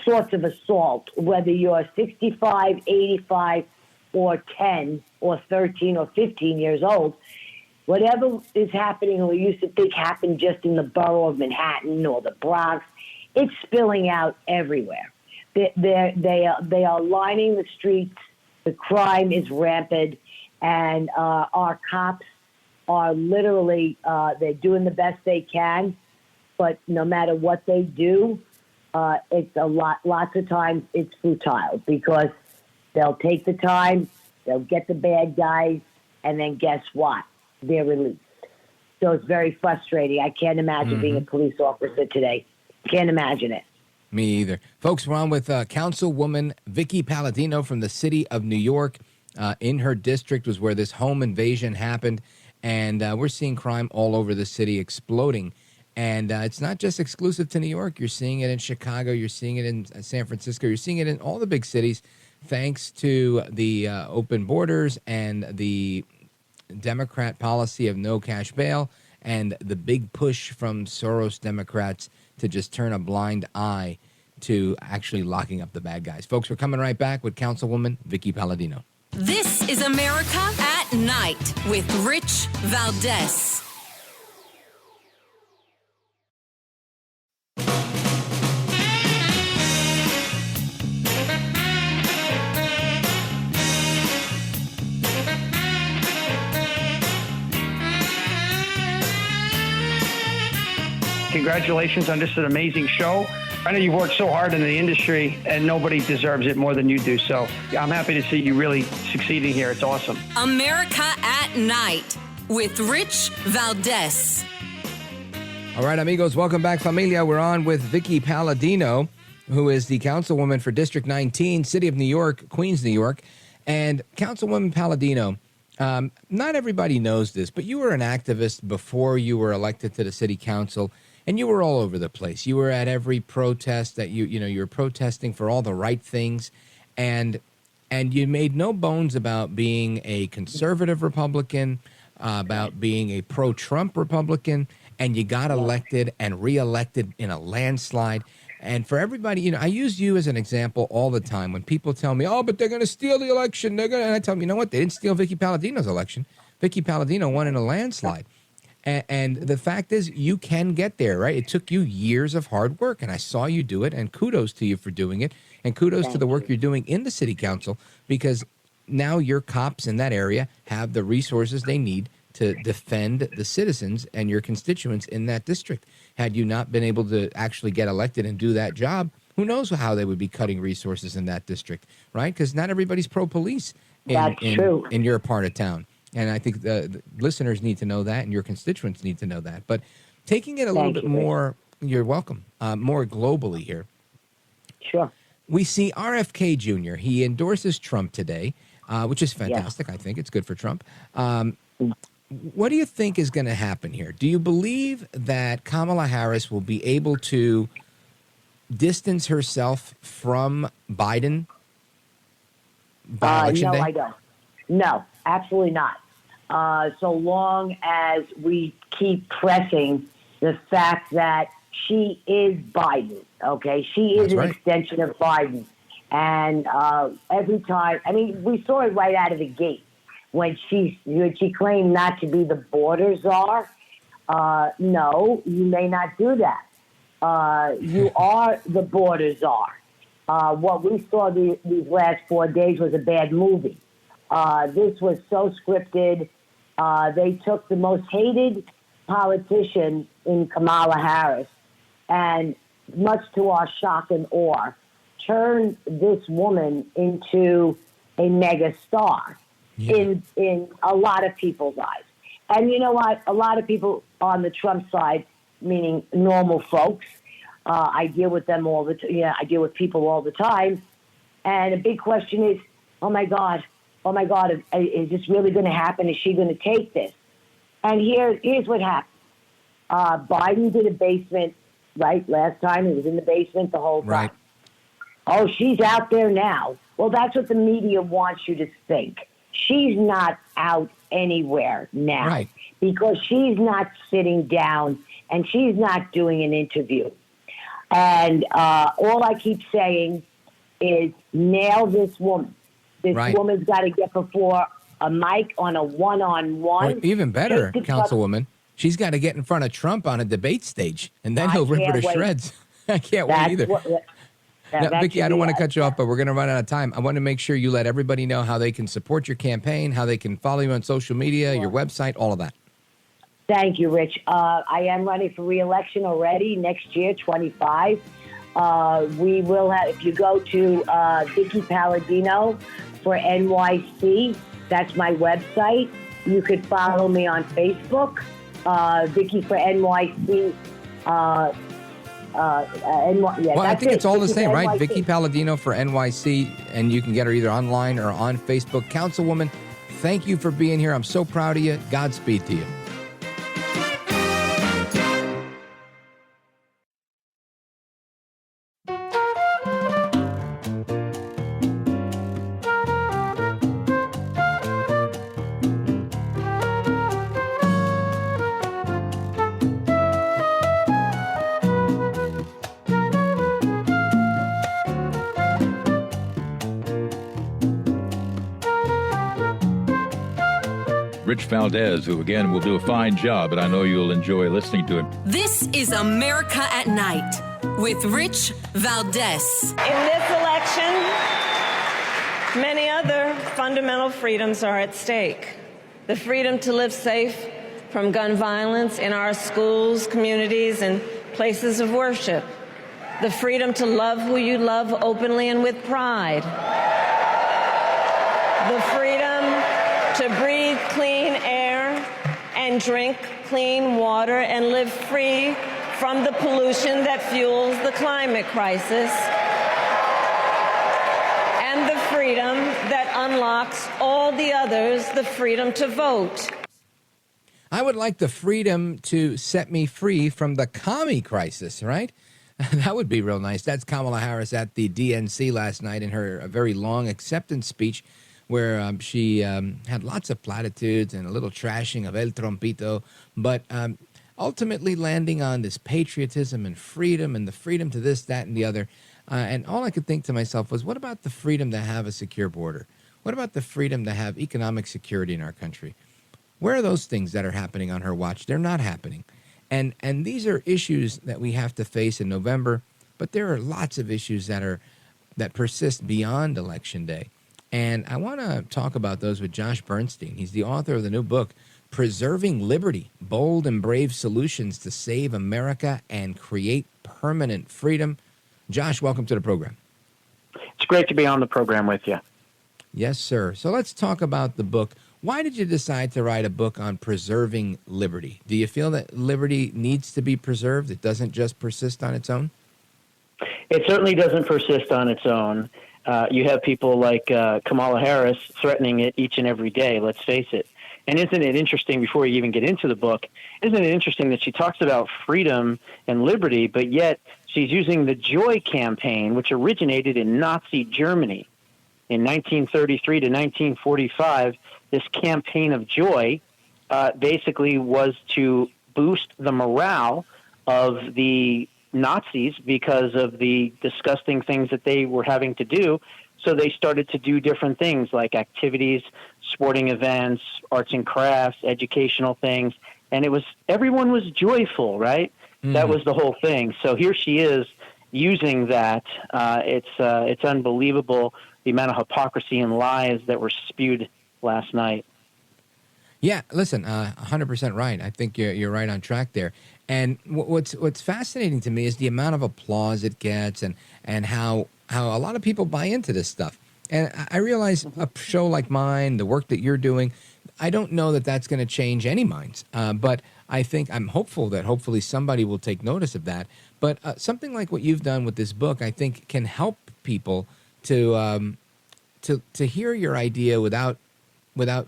sorts of assault, whether you're 65, 85, or 10, or 13, or 15 years old, whatever is happening, we used to think happened just in the borough of Manhattan or the Bronx, it's spilling out everywhere. They are lining the streets. The crime is rampant, and our cops are literally they're doing the best they can. But no matter what they do, it's lots of times it's futile because they'll take the time, they'll get the bad guys, and then guess what? They're released. So it's very frustrating. I can't imagine being a police officer today. Can't imagine it. Me either. Folks, we're on with Councilwoman Vickie Paladino from the city of New York. In her district was where this home invasion happened. And we're seeing crime all over the city exploding. And it's not just exclusive to New York. You're seeing it in Chicago. You're seeing it in San Francisco. You're seeing it in all the big cities, thanks to the open borders and the Democrat policy of no cash bail and the big push from Soros Democrats to just turn a blind eye to actually locking up the bad guys. Folks, we're coming right back with Councilwoman Vickie Paladino. This is America at Night with Rich Valdez. Congratulations on just an amazing show. I know you've worked so hard in the industry, and nobody deserves it more than you do. So I'm happy to see you really succeeding here. It's awesome. America at Night with Rich Valdez. All right, amigos, welcome back, familia. We're on with Vickie Paladino, who is the councilwoman for District 19, City of New York, Queens, New York. And Councilwoman Paladino, not everybody knows this, but you were an activist before you were elected to the city council, and you were all over the place. You were at every protest that you were protesting for all the right things, and you made no bones about being a conservative Republican, about being a pro-Trump Republican, and you got elected and reelected in a landslide. And for everybody, I use you as an example all the time when people tell me, oh, but they're going to steal the election. And I tell them, you know what? They didn't steal Vickie Paladino's election. Vickie Paladino won in a landslide. And the fact is, you can get there, right? It took you years of hard work, and I saw you do it, and kudos to you for doing it, and kudos to the work you're doing in the city council, because now your cops in that area have the resources they need to defend the citizens and your constituents in that district. Had you not been able to actually get elected and do that job, who knows how they would be cutting resources in that district, right? Because not everybody's pro-police in your part of town. And I think the listeners need to know that, and your constituents need to know that. But taking it a little bit more, you're welcome, more globally here. Sure. We see RFK Jr. He endorses Trump today, which is fantastic. I think it's good for Trump. What do you think is going to happen here? Do you believe that Kamala Harris will be able to distance herself from Biden by Election Day? No, I don't. No, absolutely not. So long as we keep pressing the fact that she is Biden, okay? She is an extension of Biden. And every time, we saw it right out of the gate. When she claimed not to be the border czar, no, you may not do that. You are the border czar. What we saw these last 4 days was a bad movie. This was so scripted. They took the most hated politician in Kamala Harris and, much to our shock and awe, turned this woman into a mega star. In a lot of people's eyes. And you know what? A lot of people on the Trump side, meaning normal folks, I deal with them all the time. Yeah, I deal with people all the time. And a big question is, oh my God, is this really going to happen? Is she going to take this? And here's what happened. Biden did a basement, right? Last time he was in the basement the whole time. Right. Oh, she's out there now. Well, that's what the media wants you to think. She's not out anywhere now because she's not sitting down and she's not doing an interview. And all I keep saying is nail this woman. This woman's got to get before a mic on a one-on-one. Or even better, Councilwoman, she's got to get in front of Trump on a debate stage, and then he'll rip her to shreds. I can't wait either. Now, Vickie, I don't want to cut you off, but we're going to run out of time. I want to make sure you let everybody know how they can support your campaign, how they can follow you on social media, your website, all of that. Thank you, Rich. I am running for re-election already next year, 25. We will have, if you go to Vickie Paladino for NYC, that's my website. You could follow me on Facebook, Vickie for NYC. I think it's all the same, right? Vickie Paladino for NYC, and you can get her either online or on Facebook. Councilwoman, thank you for being here. I'm so proud of you. Godspeed to you. Rich Valdez, who, again, will do a fine job, and I know you'll enjoy listening to him. This is America at Night with Rich Valdez. In this election, many other fundamental freedoms are at stake. The freedom to live safe from gun violence in our schools, communities, and places of worship. The freedom to love who you love openly and with pride. The freedom to breathe clean air and drink clean water and live free from the pollution that fuels the climate crisis. And the freedom that unlocks all the others the freedom to vote. I would like the freedom to set me free from the commie crisis, right? That would be real nice. That's Kamala Harris at the DNC last night in her very long acceptance speech where she had lots of platitudes and a little trashing of El Trompito, but ultimately landing on this patriotism and the freedom to this, that, and the other. And all I could think to myself was, what about the freedom to have a secure border? What about the freedom to have economic security in our country? Where are those things that are happening on her watch? They're not happening. And these are issues that we have to face in November, but there are lots of issues that persist beyond Election Day. And I want to talk about those with Josh Bernstein. He's the author of the new book, Preserving Liberty, Bold and Brave Solutions to Save America and Create Permanent Freedom. Josh, welcome to the program. It's great to be on the program with you. Yes, sir. So let's talk about the book. Why did you decide to write a book on preserving liberty? Do you feel that liberty needs to be preserved? It doesn't just persist on its own? It certainly doesn't persist on its own. You have people like Kamala Harris threatening it each and every day, let's face it. And isn't it interesting, before you even get into the book, isn't it interesting that she talks about freedom and liberty, but yet she's using the Joy campaign, which originated in Nazi Germany in 1933 to 1945. This campaign of joy basically was to boost the morale of the Nazis because of the disgusting things that they were having to do. So they started to do different things like activities, sporting events, arts and crafts, educational things. And everyone was joyful, right? Mm. That was the whole thing. So here she is using that. It's unbelievable the amount of hypocrisy and lies that were spewed last night. Yeah, listen, 100% right. I think you're right on track there. And what's fascinating to me is the amount of applause it gets and how a lot of people buy into this stuff. And I realize a show like mine, the work that you're doing, I don't know that that's going to change any minds. But I'm hopeful that hopefully somebody will take notice of that. But something like what you've done with this book, I think can help people to hear your idea without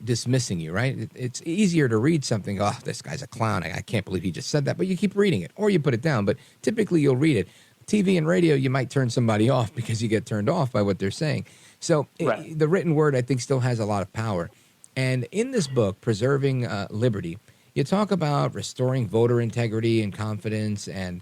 dismissing you, right? It's easier to read something, oh, this guy's a clown, I can't believe he just said that, but you keep reading it, or you put it down, but typically you'll read it. TV and radio, you might turn somebody off because you get turned off by what they're saying. So right. The written word, I think, still has a lot of power. And in this book, Preserving Liberty, you talk about restoring voter integrity and confidence and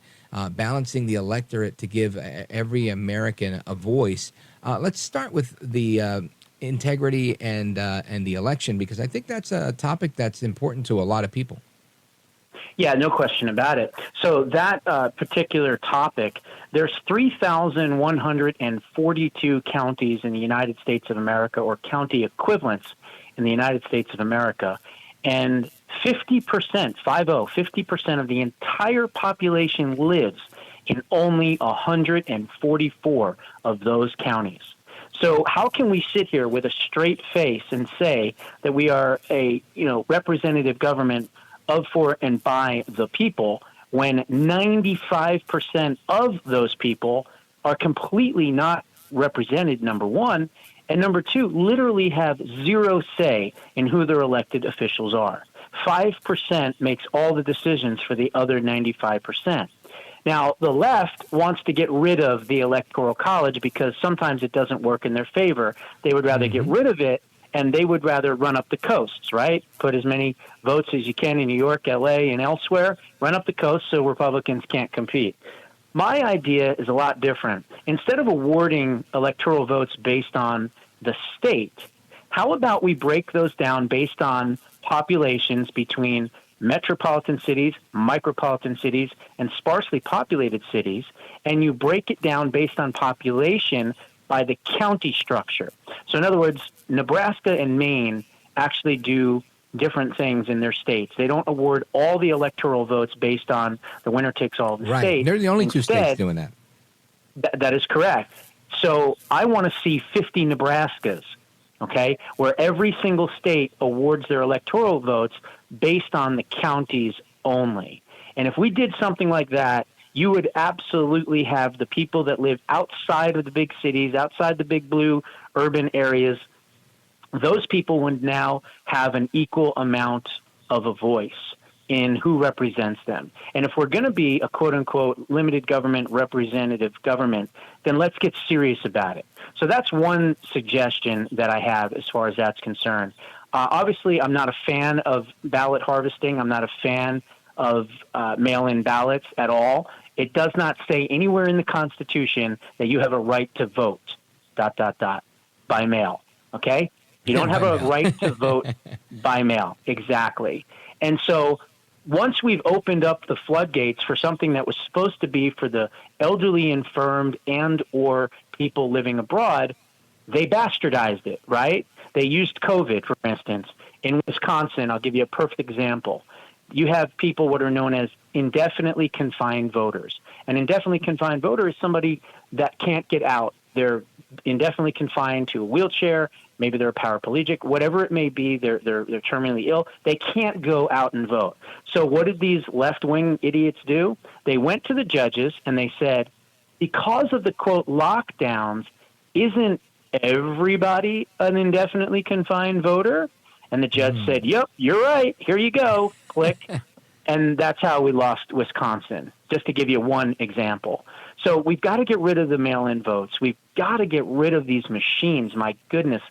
balancing the electorate to give every American a voice. Let's start with the integrity and the election, because I think that's a topic that's important to a lot of people. Yeah, no question about it. So that particular topic, there's 3,142 counties in the United States of America, or county equivalents in the United States of America, and 50% of the entire population lives in only 144 of those counties. So how can we sit here with a straight face and say that we are a representative government of, for, and by the people when 95% of those people are completely not represented, number one, and number two, literally have zero say in who their elected officials are. 5% makes all the decisions for the other 95%. Now, the left wants to get rid of the Electoral College because sometimes it doesn't work in their favor. They would rather get rid of it, and they would rather run up the coasts, right? Put as many votes as you can in New York, L.A., and elsewhere, run up the coast so Republicans can't compete. My idea is a lot different. Instead of awarding electoral votes based on the state, how about we break those down based on populations between metropolitan cities, micropolitan cities, and sparsely populated cities, and you break it down based on population by the county structure. So in other words, Nebraska and Maine actually do different things in their states. They don't award all the electoral votes based on the winner takes all the right. states. They're the only two states doing that. That is correct. So I want to see 50 Nebraskas, okay, where every single state awards their electoral votes based on the counties only. And if we did something like that, you would absolutely have the people that live outside of the big cities, outside the big blue urban areas. Those people would now have an equal amount of a voice in who represents them. And if we're going to be a quote-unquote limited government, representative government, then let's get serious about it. So that's one suggestion that I have as far as that's concerned. Obviously, I'm not a fan of ballot harvesting. I'm not a fan of mail-in ballots at all. It does not say anywhere in the Constitution that you have a right to vote, ... by mail, okay? You don't have a right to vote by mail. Exactly. And so once we've opened up the floodgates for something that was supposed to be for the elderly, infirmed, and or people living abroad, they bastardized it, right? They used COVID, for instance. In Wisconsin, I'll give you a perfect example. You have people what are known as indefinitely confined voters. An indefinitely confined voter is somebody that can't get out. They're indefinitely confined to a wheelchair. Maybe they're a paraplegic, whatever it may be. They're terminally ill. They can't go out and vote. So what did these left-wing idiots do? They went to the judges and they said, because of the, quote, lockdowns, isn't everybody an indefinitely confined voter? And the judge said, yep, you're right. Here you go. Click. And that's how we lost Wisconsin, just to give you one example. So we've got to get rid of the mail-in votes. We've got to get rid of these machines. My goodness.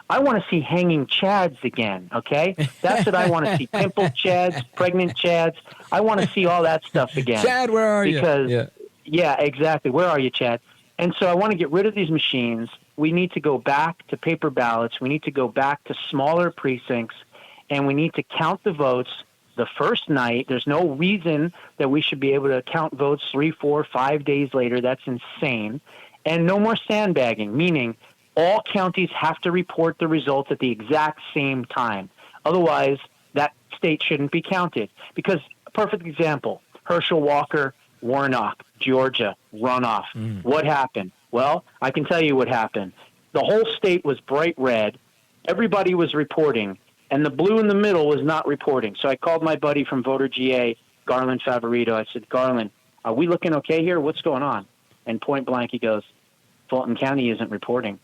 I want to see hanging chads again, okay? That's what I want to see. Pimple chads, pregnant chads. I want to see all that stuff again. Chad, where are you? Because, yeah, exactly. Where are you, Chad? And so I want to get rid of these machines. We need to go back to paper ballots. We need to go back to smaller precincts, and we need to count the votes the first night. There's no reason that we should be able to count votes 3, 4, 5 days later. That's insane. And no more sandbagging, meaning all counties have to report the results at the exact same time. Otherwise, that state shouldn't be counted. Because, a perfect example, Herschel Walker, Warnock, Georgia, runoff. What happened? Well, I can tell you what happened. The whole state was bright red. Everybody was reporting. And the blue in the middle was not reporting. So I called my buddy from Voter GA, Garland Favorito. I said, Garland, are we looking okay here? What's going on? And point blank, he goes, Fulton County isn't reporting.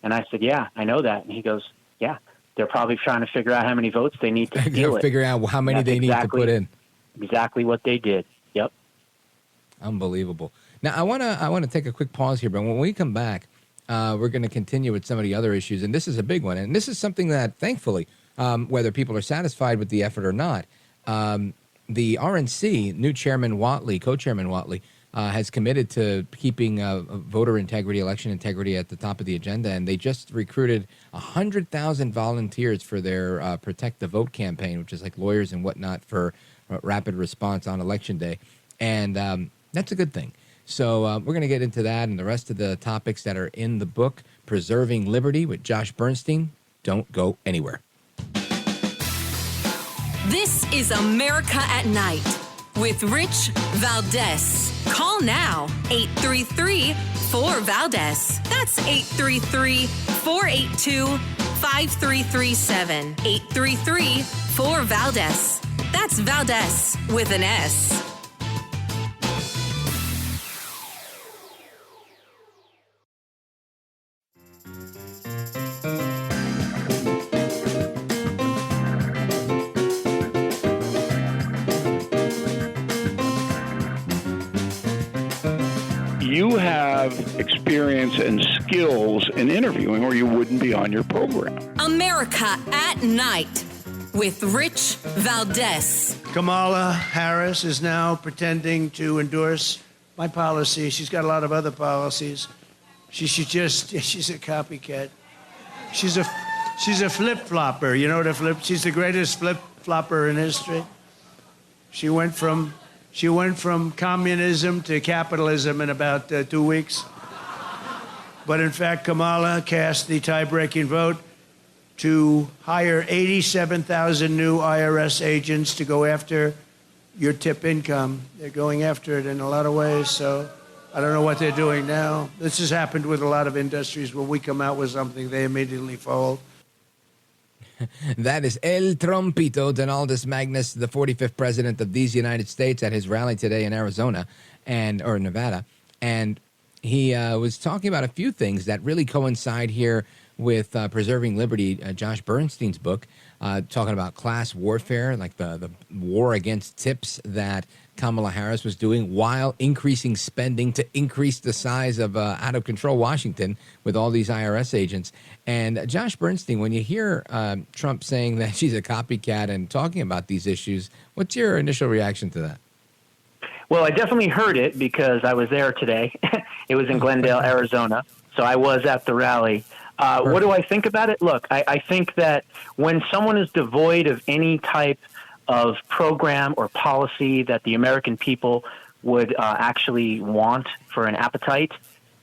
And I said, yeah, I know that. And he goes, yeah, they're probably trying to figure out how many votes they need to steal it. Figure out how many they need to put in. Exactly what they did. Yep. Unbelievable. Now, I want to take a quick pause here, but when we come back, we're going to continue with some of the other issues. And this is a big one. And this is something that, thankfully, whether people are satisfied with the effort or not, the RNC, new chairman Whatley, co-chairman Whatley, has committed to keeping voter integrity, election integrity at the top of the agenda. And they just recruited 100,000 volunteers for their Protect the Vote campaign, which is like lawyers and whatnot for rapid response on Election Day. And that's a good thing. So we're going to get into that and the rest of the topics that are in the book, Preserving Liberty with Josh Bernstein. Don't go anywhere. This is America at Night with Rich Valdez. Call now, 833-4-VALDEZ. That's 833-482-5337. 833-4-VALDEZ. That's Valdez with an S. You have experience and skills in interviewing, or you wouldn't be on your program. America at Night with Rich Valdez. Kamala Harris is now pretending to endorse my policy. She's got a lot of other policies. She's a copycat. She's a flip-flopper. You know what a flip? She's the greatest flip-flopper in history. She went from communism to capitalism in about 2 weeks. But in fact, Kamala cast the tie-breaking vote to hire 87,000 new IRS agents to go after your tip income. They're going after it in a lot of ways, so I don't know what they're doing now. This has happened with a lot of industries. When we come out with something, they immediately fold. That is El Trompito, Donaldus Magnus, the 45th president of these United States, at his rally today in Arizona. or Nevada, and he was talking about a few things that really coincide here with Preserving Liberty, Josh Bernstein's book, talking about class warfare, like the war against tips that Kamala Harris was doing while increasing spending to increase the size of out-of-control Washington with all these IRS agents. And Josh Bernstein, when you hear Trump saying that she's a copycat and talking about these issues, what's your initial reaction to that? Well, I definitely heard it because I was there today. It was in Glendale, Arizona. So I was at the rally. What do I think about it? Look, I think that when someone is devoid of any type of program or policy that the American people would actually want for an appetite,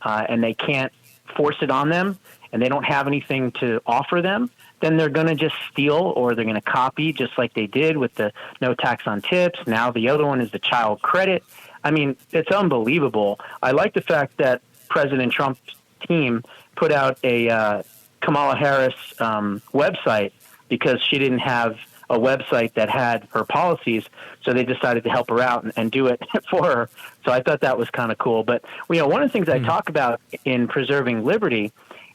and they can't force it on them, and they don't have anything to offer them, then they're going to just steal or they're going to copy, just like they did with the no tax on tips. Now the other one is the child credit. I mean, it's unbelievable. I like the fact that President Trump's team put out a Kamala Harris website because she didn't have a website that had her policies, so they decided to help her out and do it for her. So I thought that was kind of cool. But one of the things I talk about in Preserving Liberty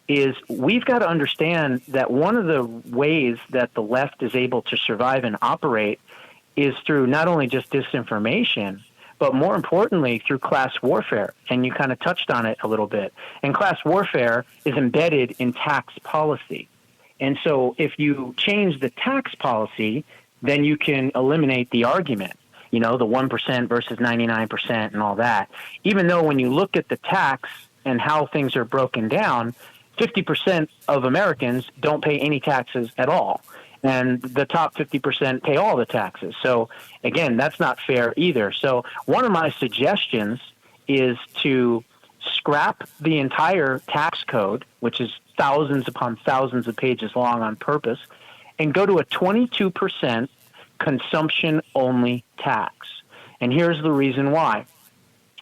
is we've got to understand that one of the ways that the left is able to survive and operate is through not only just disinformation, but more importantly, through class warfare. And you kind of touched on it a little bit. And class warfare is embedded in tax policy. And so if you change the tax policy, then you can eliminate the argument, the 1% versus 99% and all that. Even though when you look at the tax and how things are broken down, 50% of Americans don't pay any taxes at all. And the top 50% pay all the taxes. So, again, that's not fair either. So one of my suggestions is to scrap the entire tax code, which is thousands upon thousands of pages long on purpose, and go to a 22% consumption-only tax. And here's the reason why.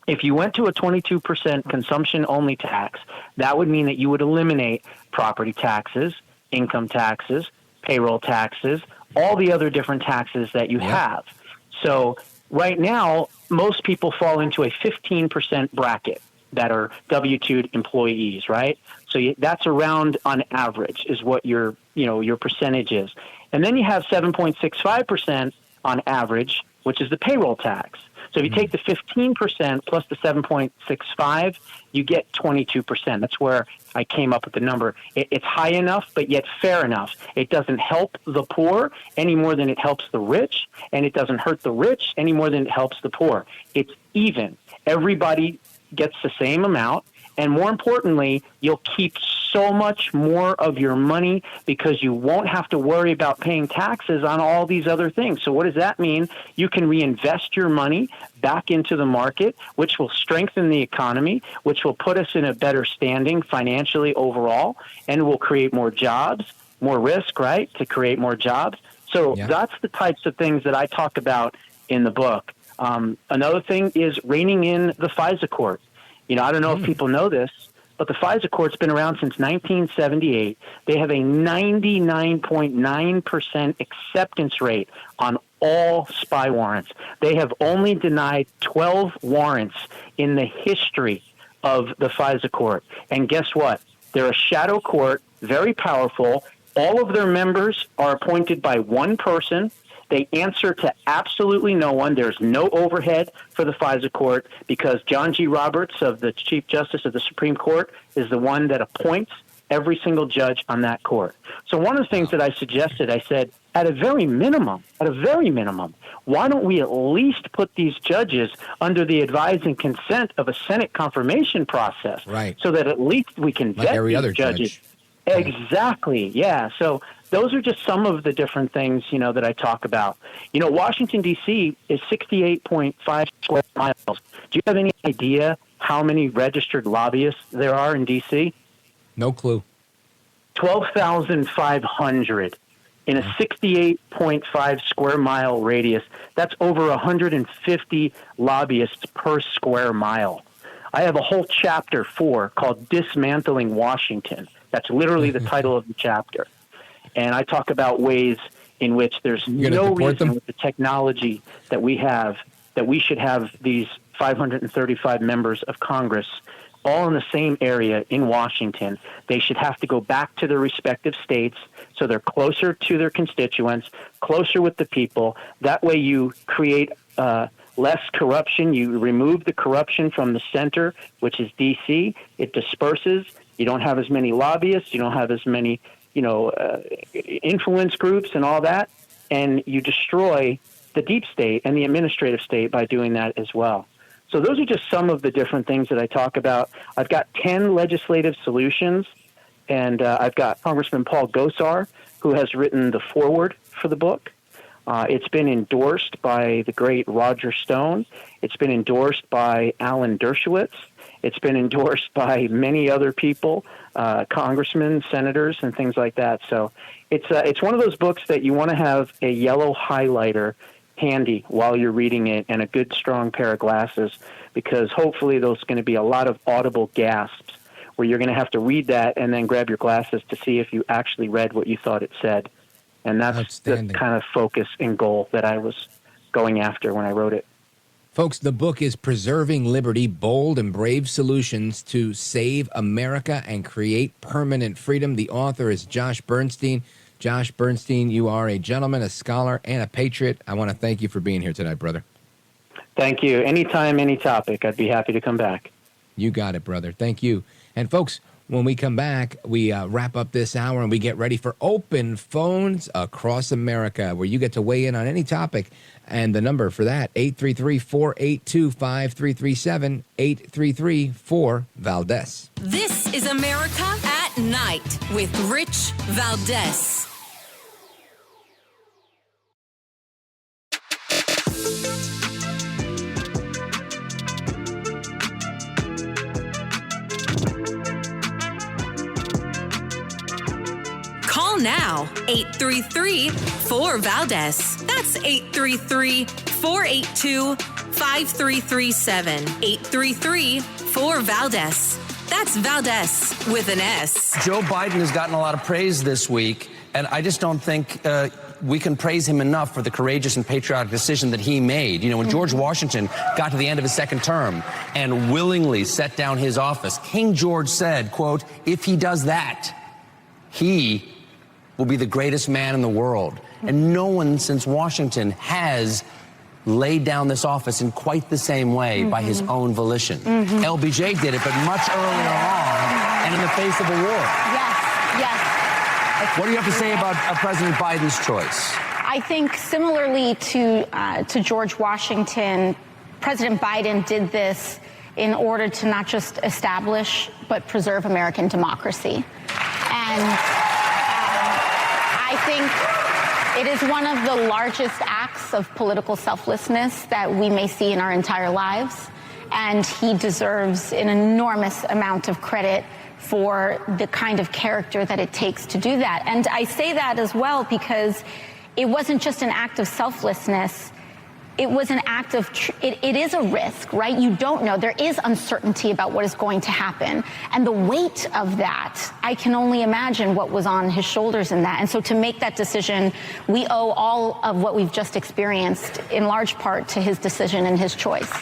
If you went to a 22% consumption-only tax, that would mean that you would eliminate property taxes, income taxes, payroll taxes, all the other different taxes that you have. So right now, most people fall into a 15% bracket that are W-2 employees, right? So that's around on average is what your percentage is. And then you have 7.65% on average, which is the payroll tax. So if you take the 15% plus the 7.65, you get 22%. That's where I came up with the number. It's high enough, but yet fair enough. It doesn't help the poor any more than it helps the rich, and it doesn't hurt the rich any more than it helps the poor. It's even. Everybody gets the same amount, and more importantly, you'll keep so much more of your money because you won't have to worry about paying taxes on all these other things. So what does that mean? You can reinvest your money back into the market, which will strengthen the economy, which will put us in a better standing financially overall, and will create more jobs, more risk, right, to create more jobs. So that's the types of things that I talk about in the book. Another thing is reining in the FISA court. I don't know if people know this, but the FISA court's been around since 1978. They have a 99.9% acceptance rate on all spy warrants. They have only denied 12 warrants in the history of the FISA court. And guess what? They're a shadow court, very powerful. All of their members are appointed by one person. They answer to absolutely no one. There's no overhead for the FISA court because John G. Roberts, of the Chief Justice of the Supreme Court, is the one that appoints every single judge on that court. So one of the things that I suggested, I said, at a very minimum, why don't we at least put these judges under the advice and consent of a Senate confirmation process, so that at least we can vet every these other judges. judge. Exactly. Yeah. So those are just some of the different things, that I talk about. Washington, D.C. is 68.5 square miles. Do you have any idea how many registered lobbyists there are in D.C.? No clue. 12,500 in a 68.5 square mile radius. That's over 150 lobbyists per square mile. I have a whole chapter 4 called Dismantling Washington. That's literally the title of the chapter. And I talk about ways in which there's no reason with the technology that we have that we should have these 535 members of Congress all in the same area in Washington. They should have to go back to their respective states so they're closer to their constituents, closer with the people. That way you create less corruption. You remove the corruption from the center, which is D.C. It disperses. You don't have as many lobbyists. You don't have as many, influence groups and all that. And you destroy the deep state and the administrative state by doing that as well. So those are just some of the different things that I talk about. I've got 10 legislative solutions, and I've got Congressman Paul Gosar, who has written the foreword for the book. It's been endorsed by the great Roger Stone. It's been endorsed by Alan Dershowitz. It's been endorsed by many other people, congressmen, senators, and things like that. So it's one of those books that you want to have a yellow highlighter handy while you're reading it and a good strong pair of glasses, because hopefully there's going to be a lot of audible gasps where you're going to have to read that and then grab your glasses to see if you actually read what you thought it said. And that's the kind of focus and goal that I was going after when I wrote it. Folks, the book is Preserving Liberty, Bold and Brave Solutions to Save America and Create Permanent Freedom. The author is Josh Bernstein. Josh Bernstein, you are a gentleman, a scholar, and a patriot. I want to thank you for being here tonight, brother. Thank you. Anytime, any topic, I'd be happy to come back. You got it, brother. Thank you. And folks, when we come back, we wrap up this hour and we get ready for open phones across America, where you get to weigh in on any topic. And the number for that, 833-482-5337, 833-4-VALDEZ. This is America at Night with Rich Valdez. Call now, 833-4-VALDEZ. That's 833-482-5337. 833-4-VALDEZ. That's Valdez with an S. Joe Biden has gotten a lot of praise this week, and I just don't think we can praise him enough for the courageous and patriotic decision that he made. You know, when George Washington got to the end of his second term and willingly set down his office, King George said, quote, if he does that, he will be the greatest man in the world. And no one since Washington has laid down this office in quite the same way by his own volition. LBJ did it, but much earlier on and in the face of a war. Yes. What do you have to say about President Biden's choice? I think similarly to George Washington, President Biden did this in order to not just establish but preserve American democracy. And I think it is one of the largest acts of political selflessness that we may see in our entire lives. And he deserves an enormous amount of credit for the kind of character that it takes to do that. And I say that as well because it wasn't just an act of selflessness. It was an act of, it is a risk, right? You don't know. There is uncertainty about what is going to happen. And the weight of that, I can only imagine what was on his shoulders in that. And so to make that decision, we owe all of what we've just experienced in large part to his decision and his choice.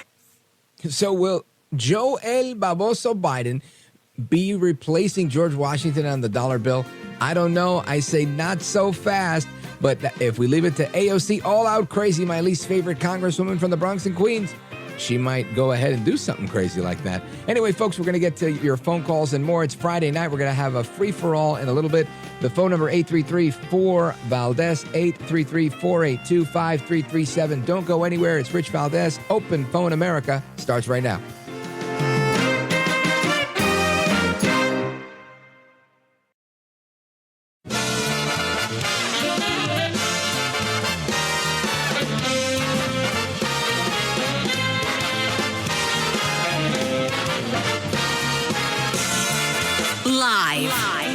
So will Joe El Baboso Biden be replacing George Washington on the dollar bill? I don't know. I say not so fast. But if we leave it to AOC, all out crazy, my least favorite congresswoman from the Bronx and Queens, she might go ahead and do something crazy like that. Anyway, folks, we're going to get to your phone calls and more. It's Friday night. We're going to have a free-for-all in a little bit. The phone number, 833-4-VALDEZ, 833-482-5337. Don't go anywhere. It's Rich Valdez. Open Phone America starts right now.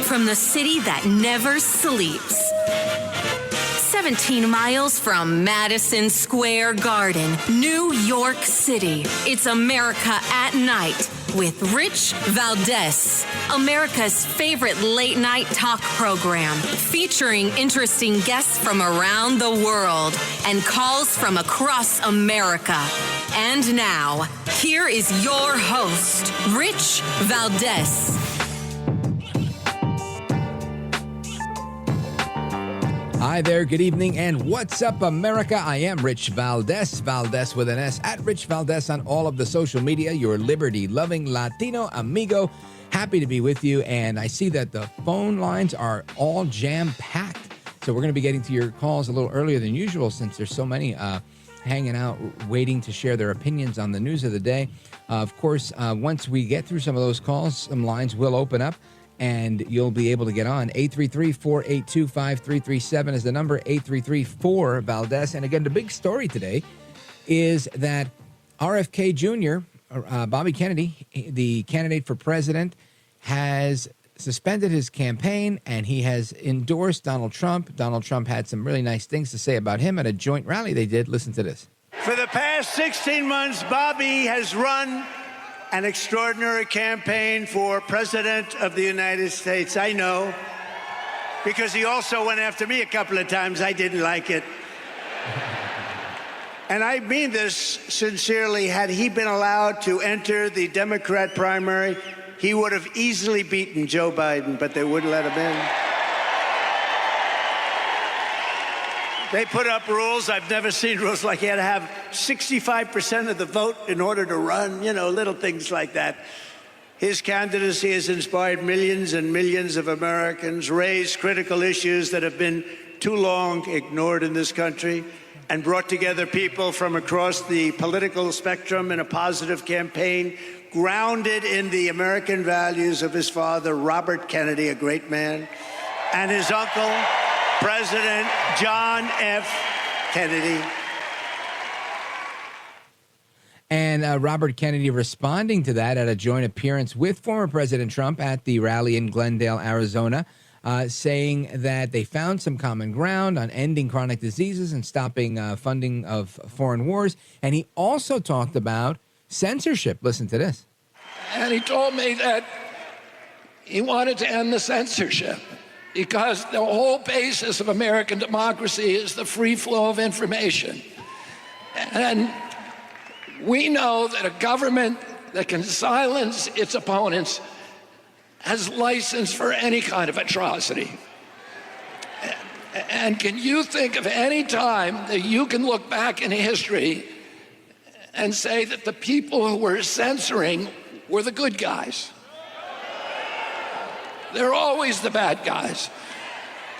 From the city that never sleeps. 17 miles from Madison Square Garden, New York City. It's America at Night with Rich Valdez, America's favorite late night talk program, featuring interesting guests from around the world and calls from across America. And now, here is your host, Rich Valdez. Hi there, good evening, and what's up, America? I am Rich Valdez, Valdez with an S, at Rich Valdez on all of the social media, your liberty-loving Latino amigo. Happy to be with you, and I see that the phone lines are all jam-packed. So we're going to be getting to your calls a little earlier than usual since there's so many hanging out, waiting to share their opinions on the news of the day. Of course, once we get through some of those calls, some lines will open up, and you'll be able to get on. 833-482-5337 is the number, 833-4-VALDEZ. And again, the big story today is that RFK Jr., Bobby Kennedy, the candidate for president, has suspended his campaign, and he has endorsed Donald Trump. Donald Trump had some really nice things to say about him at a joint rally they did. Listen to this. For the past 16 months, Bobby has run an extraordinary campaign for President of the United States. I know, because he also went after me a couple of times. I didn't like it. And I mean this sincerely. Had he been allowed to enter the Democrat primary, he would have easily beaten Joe Biden, but they wouldn't let him in. They put up rules. I've never seen rules like he had to have 65% of the vote in order to run, little things like that. His candidacy has inspired millions and millions of Americans, raised critical issues that have been too long ignored in this country, and brought together people from across the political spectrum in a positive campaign grounded in the American values of his father, Robert Kennedy, a great man, and his uncle, President John F. Kennedy. And Robert Kennedy responding to that at a joint appearance with former President Trump at the rally in Glendale, Arizona, saying that they found some common ground on ending chronic diseases and stopping funding of foreign wars. And he also talked about censorship. Listen to this. And he told me that he wanted to end the censorship, because the whole basis of American democracy is the free flow of information. And we know that a government that can silence its opponents has license for any kind of atrocity. And can you think of any time that you can look back in history and say that the people who were censoring were the good guys? They're always the bad guys,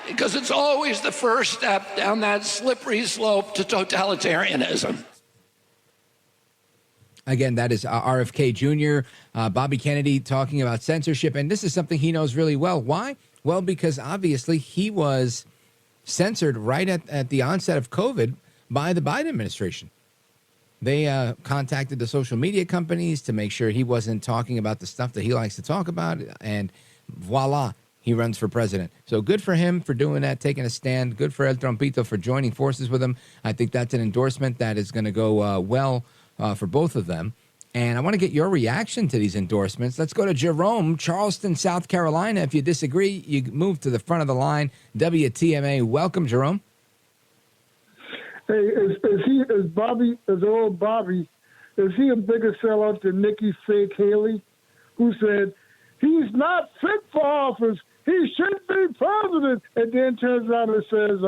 because it's always the first step down that slippery slope to totalitarianism. Again, that is RFK Jr., Bobby Kennedy talking about censorship. And this is something he knows really well. Why? Well, because obviously he was censored right at the onset of COVID by the Biden administration. They contacted the social media companies to make sure he wasn't talking about the stuff that he likes to talk about. And voila, he runs for president. So good for him for doing that, taking a stand. Good for El Trompito for joining forces with him. I think that's an endorsement that is going to go well for both of them. And I want to get your reaction to these endorsements. Let's go to Jerome, Charleston, South Carolina. If you disagree, you move to the front of the line. WTMA, welcome, Jerome. Hey, is Bobby, old Bobby, is he a bigger sellout than Nikki Fake Haley, who said, he's not fit for office, he should be president, and then turns out and says,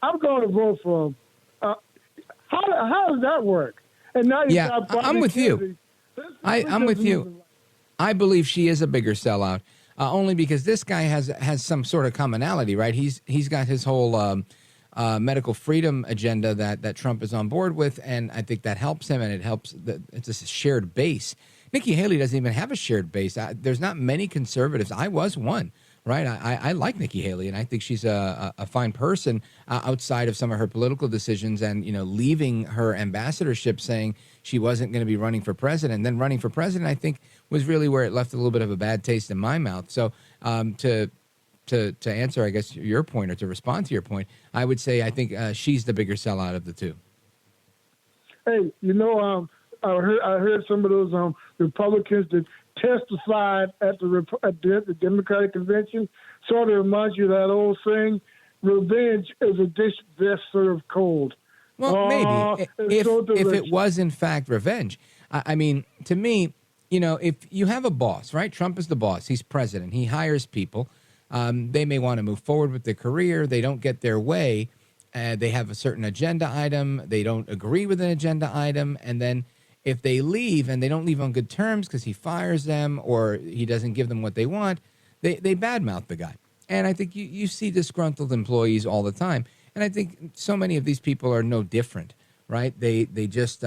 I'm going to vote for him. How does that work? And now you got Bobby I'm with Kennedy. you. I'm with you. I believe she is a bigger sellout, only because this guy has some sort of commonality, right? He's got his whole medical freedom agenda that Trump is on board with, and I think that helps him, and it helps. It's a shared base. Nikki Haley doesn't even have a shared base. There's not many conservatives. I was one, right? I like Nikki Haley, and I think she's a fine person outside of some of her political decisions, and leaving her ambassadorship saying she wasn't going to be running for president. And then running for president, I think, was really where it left a little bit of a bad taste in my mouth. So to answer, I guess, your point, or to respond to your point, I would say I think she's the bigger sellout of the two. Hey, I heard some of those Republicans that testified at the Democratic convention sort of reminds you of that old saying, revenge is a dish best served cold. Well, maybe if it was in fact revenge. I mean, to me, if you have a boss, right? Trump is the boss. He's president. He hires people. They may want to move forward with their career. They don't get their way. They have a certain agenda item. They don't agree with an agenda item. And then if they leave and they don't leave on good terms because he fires them or he doesn't give them what they want, they badmouth the guy. And I think you see disgruntled employees all the time. And I think so many of these people are no different, right? They just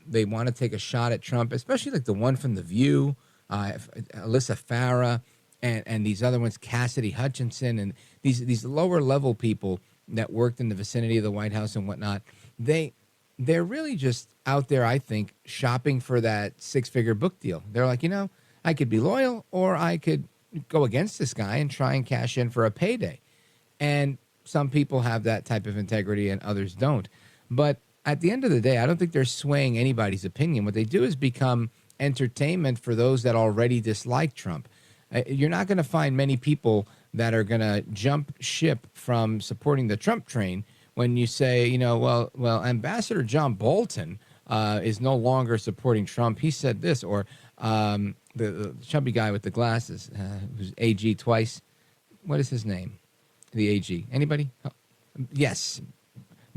they want to take a shot at Trump, especially like the one from The View, Alyssa Farah, and these other ones, Cassidy Hutchinson, and these lower level people that worked in the vicinity of the White House and whatnot. They're really just out there, I think, shopping for that 6-figure book deal. They're like, I could be loyal or I could go against this guy and try and cash in for a payday. And some people have that type of integrity and others don't. But at the end of the day, I don't think they're swaying anybody's opinion. What they do is become entertainment for those that already dislike Trump. You're not going to find many people that are going to jump ship from supporting the Trump train when you say, well, Ambassador John Bolton is no longer supporting Trump. He said this, or the chubby guy with the glasses, who's AG twice. What is his name? The AG. Anybody? Oh, yes.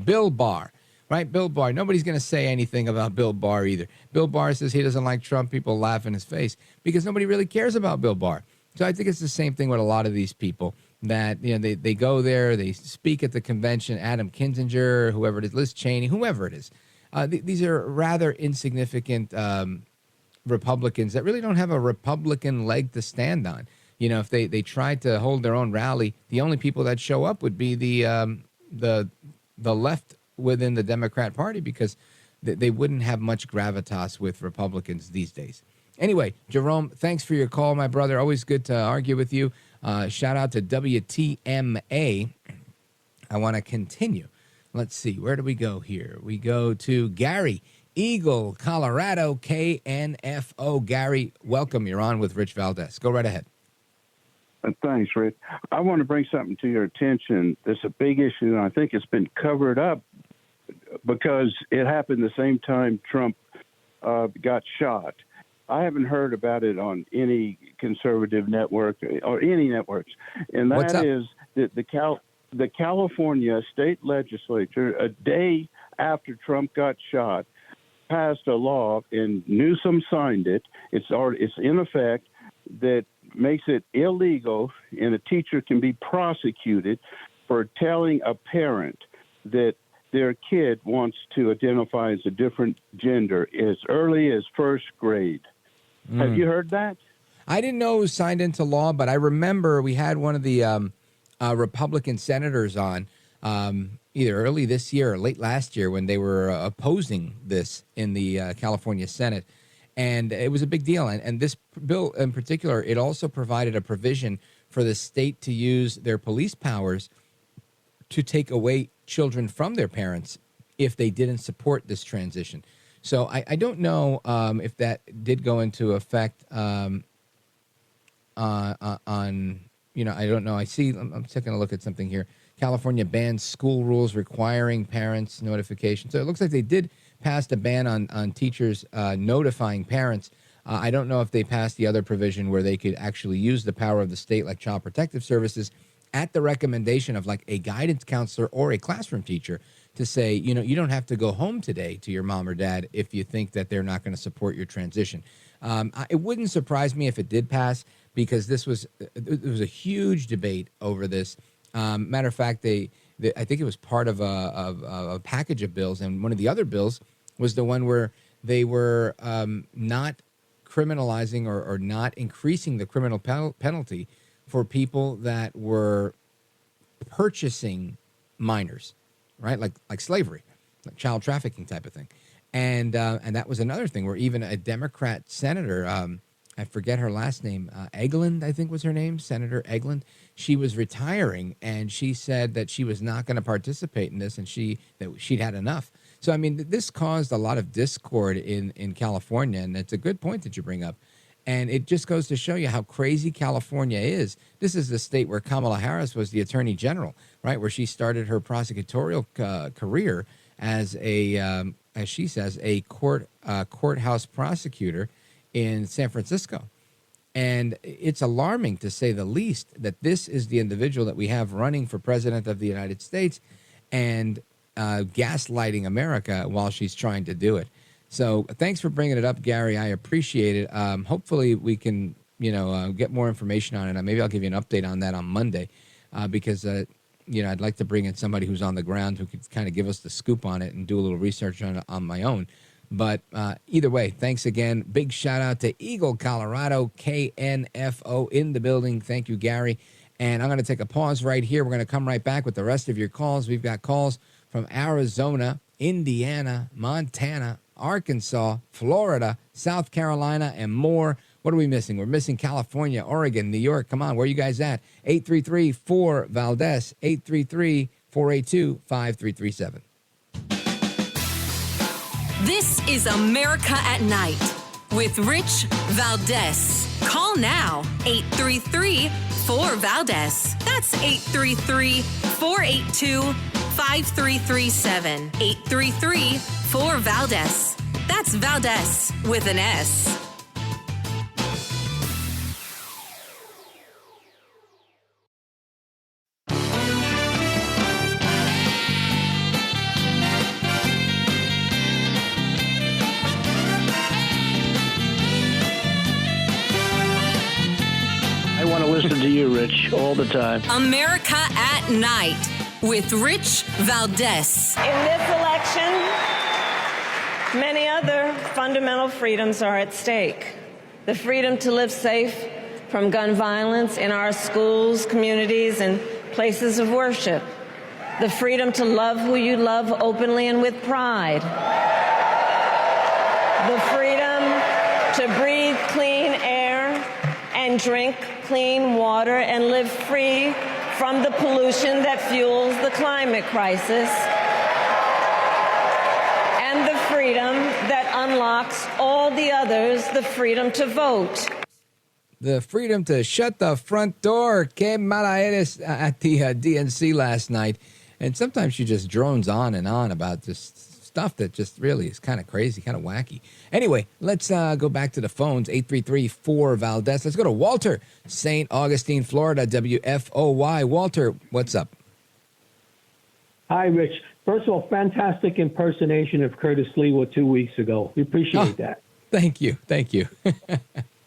Bill Barr, right? Bill Barr. Nobody's going to say anything about Bill Barr either. Bill Barr says he doesn't like Trump. People laugh in his face because nobody really cares about Bill Barr. So I think it's the same thing with a lot of these people that, they go there, they speak at the convention, Adam Kinzinger, whoever it is, Liz Cheney, whoever it is. These are rather insignificant Republicans that really don't have a Republican leg to stand on. If they tried to hold their own rally, the only people that show up would be the left within the Democrat Party because they wouldn't have much gravitas with Republicans these days. Anyway, Jerome, thanks for your call, my brother. Always good to argue with you. Shout out to WTMA. I want to continue. Let's see. Where do we go here? We go to Gary, Eagle, Colorado, KNFO. Gary, welcome. You're on with Rich Valdez. Go right ahead. Thanks, Rich. I want to bring something to your attention. It's a big issue, and I think it's been covered up because it happened the same time Trump got shot. I haven't heard about it on any conservative network or any networks, and that is that the California state legislature, a day after Trump got shot, passed a law, and Newsom signed it. It's in effect that makes it illegal, and a teacher can be prosecuted for telling a parent that their kid wants to identify as a different gender as early as first grade. Have you heard that? I didn't know it was signed into law, but I remember we had one of the Republican senators on either early this year or late last year when they were opposing this in the California Senate. And it was a big deal. And this bill in particular, it also provided a provision for the state to use their police powers to take away children from their parents if they didn't support this transition. So I don't know if that did go into effect on, I don't know. I'm taking a look at something here. California bans school rules requiring parents notification. So it looks like they did pass a ban on teachers notifying parents. I don't know if they passed the other provision where they could actually use the power of the state, like Child Protective Services, at the recommendation of like a guidance counselor or a classroom teacher to say, you don't have to go home today to your mom or dad if you think that they're not going to support your transition. It wouldn't surprise me if it did pass because there was a huge debate over this. Matter of fact, I think it was part of a package of bills, and one of the other bills was the one where they were not criminalizing or not increasing the criminal penalty for people that were purchasing minors, right? Like slavery, like child trafficking type of thing. And that was another thing where even a Democrat senator, I forget her last name, Egeland, I think was her name, Senator Egeland. She was retiring, and she said that she was not going to participate in this, and she'd had enough. So, I mean, this caused a lot of discord in California, and it's a good point that you bring up. And it just goes to show you how crazy California is. This is the state where Kamala Harris was the attorney general, right, where she started her prosecutorial career as as she says, a courthouse prosecutor in San Francisco. And it's alarming, to say the least, that this is the individual that we have running for president of the United States and gaslighting America while she's trying to do it. So thanks for bringing it up, Gary. I appreciate it. Hopefully we can, get more information on it. Maybe I'll give you an update on that on Monday because, I'd like to bring in somebody who's on the ground who could kind of give us the scoop on it and do a little research on it on my own. But either way, thanks again. Big shout out to Eagle, Colorado, KNFO in the building. Thank you, Gary. And I'm going to take a pause right here. We're going to come right back with the rest of your calls. We've got calls from Arizona, Indiana, Montana, Arkansas, Florida, South Carolina, and more. What are we missing? We're missing California, Oregon, New York. Come on, where are you guys at? 833-4-VALDEZ, 833-482-5337. This is America at Night with Rich Valdez. Call now, 833-4-VALDEZ. That's 833-482-5337. 833-4-VALDEZ. That's Valdez with an S. I want to listen to you, Rich, all the time. America at Night with Rich Valdez. In this election, many other fundamental freedoms are at stake. The freedom to live safe from gun violence in our schools, communities, and places of worship. The freedom to love who you love openly and with pride. The freedom to breathe clean air and drink clean water and live free from the pollution that fuels the climate crisis. And the freedom that unlocks all the others, the freedom to vote. The freedom to shut the front door. Que mala eres at the DNC last night. And sometimes she just drones on and on about this stuff that just really is kind of crazy, kind of wacky. Anyway, let's go back to the phones, 833-4-VALDEZ. Let's go to Walter, St. Augustine, Florida, WFOY. Walter, what's up? Hi, Rich. First of all, fantastic impersonation of Curtis Lewa 2 weeks ago. We appreciate that. Thank you. Thank you.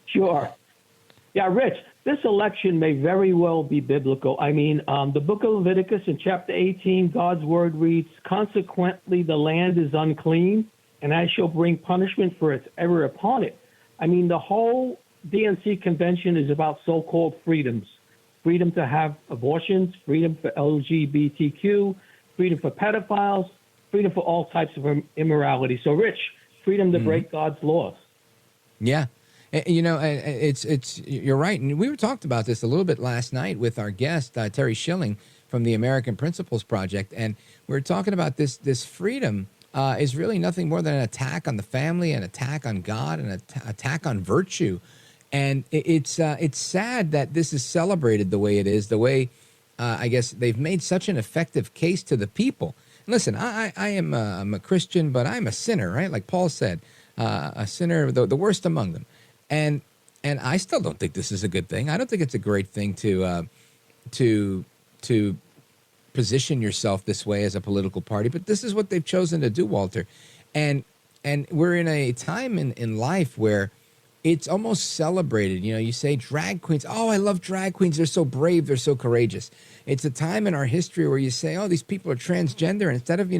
Sure. Yeah, Rich, this election may very well be biblical. I mean, the book of Leviticus in chapter 18, God's word reads, "Consequently, the land is unclean, and I shall bring punishment for its error upon it." I mean, the whole DNC convention is about so-called freedoms. Freedom to have abortions, freedom for LGBTQ, freedom for pedophiles, freedom for all types of immorality. So, Rich, freedom to break God's laws. Yeah. It's you're right. And we talked about this a little bit last night with our guest, Terry Schilling from the American Principles Project. And we were talking about this freedom is really nothing more than an attack on the family, an attack on God, an attack on virtue. And it's sad that this is celebrated the way it is, the way I guess they've made such an effective case to the people. Listen, I'm a Christian, but I'm a sinner, right? Like Paul said, a sinner, the worst among them. And I still don't think this is a good thing. I don't think it's a great thing to position yourself this way as a political party. But this is what they've chosen to do, Walter. And we're in a time in life where it's almost celebrated. You say drag queens. Oh, I love drag queens. They're so brave. They're so courageous. It's a time in our history where you say, oh, these people are transgender. And instead of,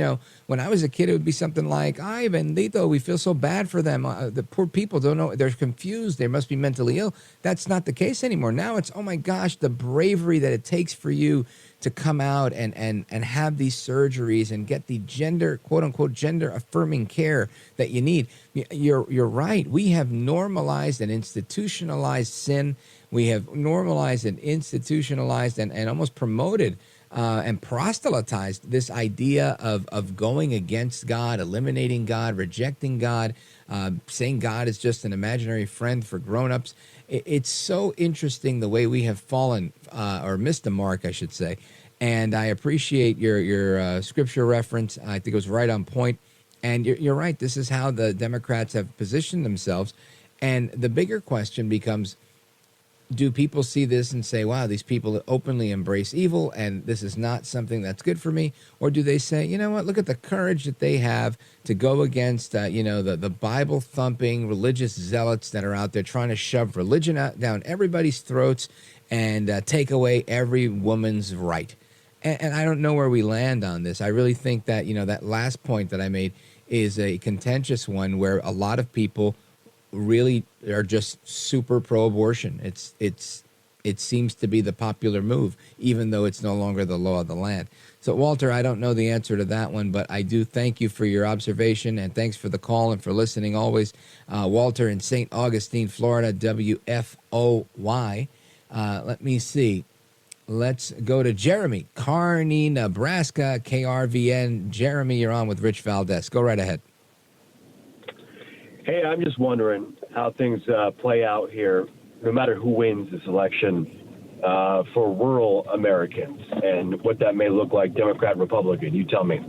when I was a kid, it would be something like, ay, bendito, we feel so bad for them. The poor people don't know. They're confused. They must be mentally ill. That's not the case anymore. Now it's, oh, my gosh, the bravery that it takes for you to come out and have these surgeries and get the gender, quote unquote, gender affirming care that you need. You're right. We have normalized and institutionalized sin. We have normalized and institutionalized and almost promoted and proselytized this idea of going against God, eliminating God, rejecting God, saying God is just an imaginary friend for grown-ups. It's so interesting the way we have fallen or missed the mark, I should say. And I appreciate your scripture reference. I think it was right on point. And you're right. This is how the Democrats have positioned themselves. And the bigger question becomes, do people see this and say, wow, these people openly embrace evil and this is not something that's good for me? Or do they say, you know what, look at the courage that they have to go against, the Bible-thumping religious zealots that are out there trying to shove religion down everybody's throats and take away every woman's right. And I don't know where we land on this. I really think that, that last point that I made is a contentious one where a lot of people really are just super pro-abortion. It seems to be the popular move, even though it's no longer the law of the land. So, Walter, I don't know the answer to that one, but I do thank you for your observation, and thanks for the call and for listening always. Walter in St. Augustine, Florida, WFOY. Let me see. Let's go to Jeremy, Kearney, Nebraska, KRVN. Jeremy, you're on with Rich Valdez. Go right ahead. Hey, I'm just wondering how things play out here, no matter who wins this election, for rural Americans and what that may look like, Democrat, Republican. You tell me.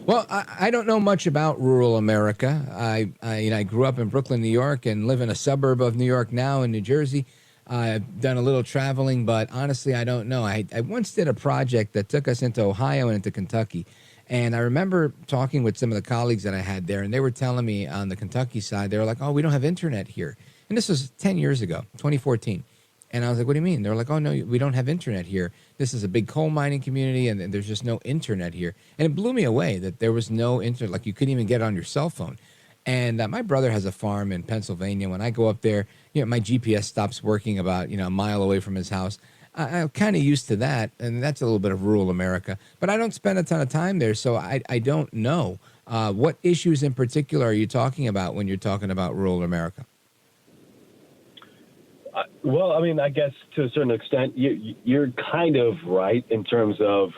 Well, I don't know much about rural America. I grew up in Brooklyn, New York, and live in a suburb of New York now in New Jersey. I've done a little traveling, but honestly, I don't know. I once did a project that took us into Ohio and into Kentucky. And I remember talking with some of the colleagues that I had there, and they were telling me on the Kentucky side, they were like, oh, we don't have internet here. And this was 10 years ago, 2014. And I was like, what do you mean? They were like, oh, no, we don't have internet here. This is a big coal mining community, and there's just no internet here. And it blew me away that there was no internet. Like, you couldn't even get it on your cell phone. And my brother has a farm in Pennsylvania. When I go up there, my GPS stops working about, a mile away from his house. I'm kind of used to that, and that's a little bit of rural America. But I don't spend a ton of time there, so I don't know. What issues in particular are you talking about when you're talking about rural America? Well, I mean, I guess to a certain extent, you're kind of right in terms of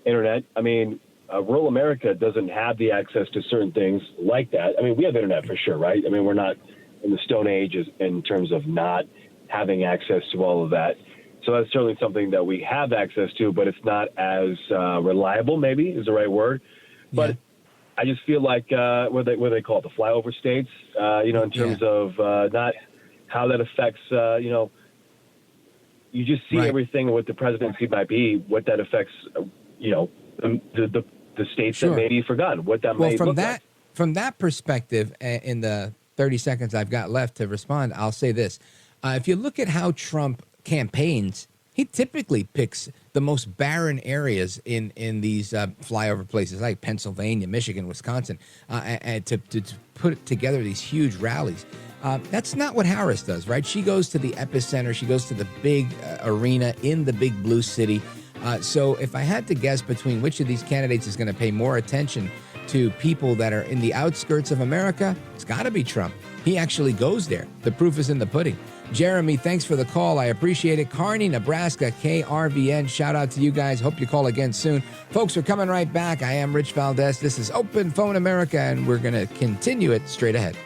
internet. I mean, rural America doesn't have the access to certain things like that. I mean, we have internet for sure, right? I mean, we're not in the Stone Age in terms of not having access to all of that. So that's certainly something that we have access to, but it's not as reliable, maybe is the right word. But I just feel like what they call it, the flyover states, in terms of not how that affects, you just see everything and what the presidency might be, what that affects, the states that may be forgotten, what that may look like. From that perspective, in the 30 seconds I've got left to respond, I'll say this. If you look at how Trump campaigns, he typically picks the most barren areas in these flyover places like Pennsylvania, Michigan, Wisconsin, and to put together these huge rallies. That's not what Harris does, right? She goes to the epicenter. She goes to the big arena in the big blue city. So if I had to guess between which of these candidates is going to pay more attention to people that are in the outskirts of America, it's got to be Trump. He actually goes there. The proof is in the pudding. Jeremy, thanks for the call. I appreciate it. Kearney, Nebraska, KRVN. Shout out to you guys. Hope you call again soon. Folks, we're coming right back. I am Rich Valdez. This is Open Phone America, and we're going to continue it straight ahead.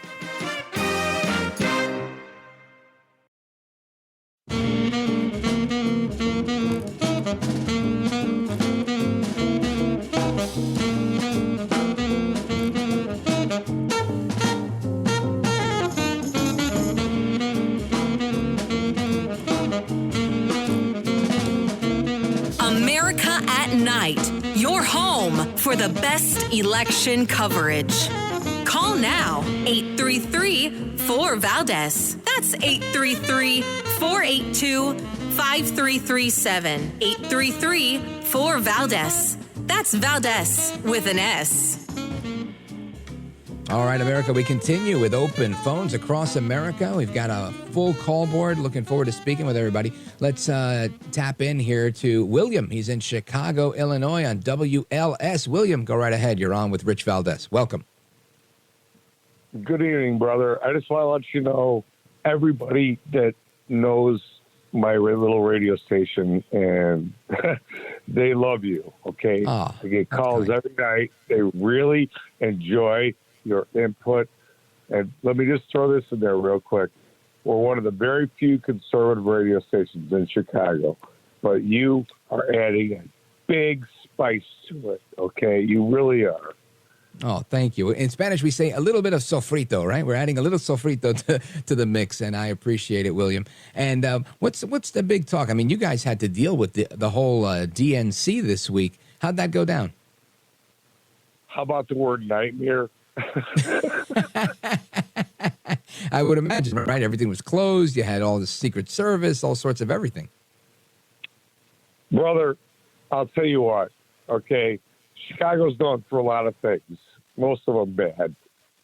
For the best election coverage. Call now, 833-4-VALDEZ. That's 833-482-5337. 833-4-VALDEZ. That's Valdez with an S. All right, America, we continue with open phones across America. We've got a full call board. Looking forward to speaking with everybody. Let's tap in here to William. He's in Chicago, Illinois on WLS. William, go right ahead. You're on with Rich Valdez. Welcome. Good evening, brother. I just want to let you know, everybody that knows my little radio station and they love you, okay? Oh, they get calls every night. They really enjoy your input. And let me just throw this in there real quick. We're one of the very few conservative radio stations in Chicago, but you are adding a big spice to it, okay? You really are. Oh, thank you. In Spanish, we say a little bit of sofrito, right? We're adding a little sofrito to the mix, and I appreciate it, William. And what's the big talk? I mean, you guys had to deal with the whole DNC this week. How'd that go down? How about the word nightmare? I would imagine, right? Everything was closed. You had all the Secret Service, all sorts of everything. Brother, I'll tell you what, okay? Chicago's going through a lot of things, most of them bad.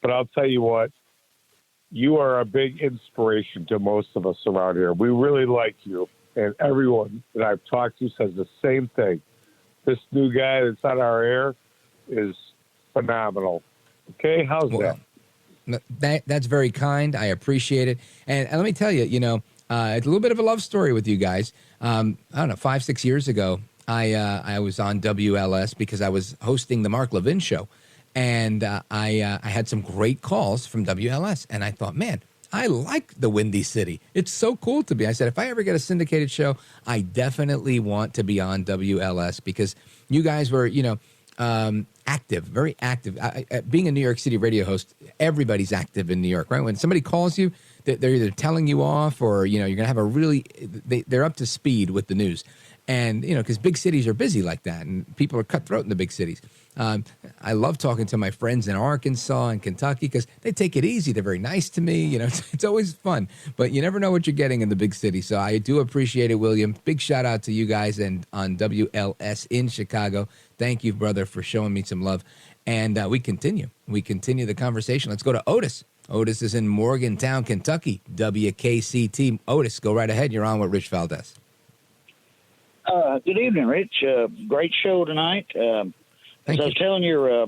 But I'll tell you what, you are a big inspiration to most of us around here. We really like you. And everyone that I've talked to says the same thing. This new guy that's on our air is phenomenal. Okay, how's that? That's very kind. I appreciate it. And let me tell you, it's a little bit of a love story with you guys. I don't know, 5-6 years ago, I was on WLS because I was hosting the Mark Levin show. And I had some great calls from WLS. And I thought, man, I like the Windy City. It's so cool to be. I said, if I ever get a syndicated show, I definitely want to be on WLS because you guys were, active, very active. Being a New York City radio host, everybody's active in New York, right? When somebody calls you, they're either telling you off or, you're going to have a really, they're up to speed with the news. And, because big cities are busy like that and people are cutthroat in the big cities. I love talking to my friends in Arkansas and Kentucky because they take it easy. They're very nice to me. It's always fun, but you never know what you're getting in the big city. So I do appreciate it, William. Big shout out to you guys and on WLS in Chicago. Thank you, brother, for showing me some love. And we continue the conversation. Let's go to Otis. Otis is in Morgantown, Kentucky, WKCT. Otis, go right ahead. You're on with Rich Valdez. Good evening, Rich. Great show tonight. As I was telling your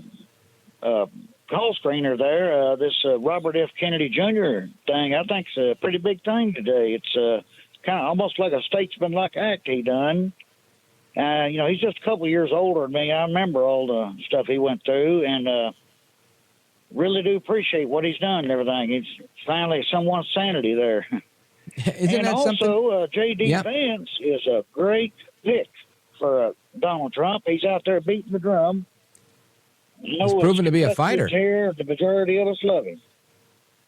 call screener there, this Robert F. Kennedy Jr. thing, I think it's a pretty big thing today. It's kind of almost like a statesman-like act he done. He's just a couple of years older than me. I remember all the stuff he went through, and really do appreciate what he's done and everything. He's finally someone's sanity there. Isn't and that also, J.D. Vance is a great pick for Donald Trump. He's out there beating the drum. He's proven to be a fighter. The majority of us love him.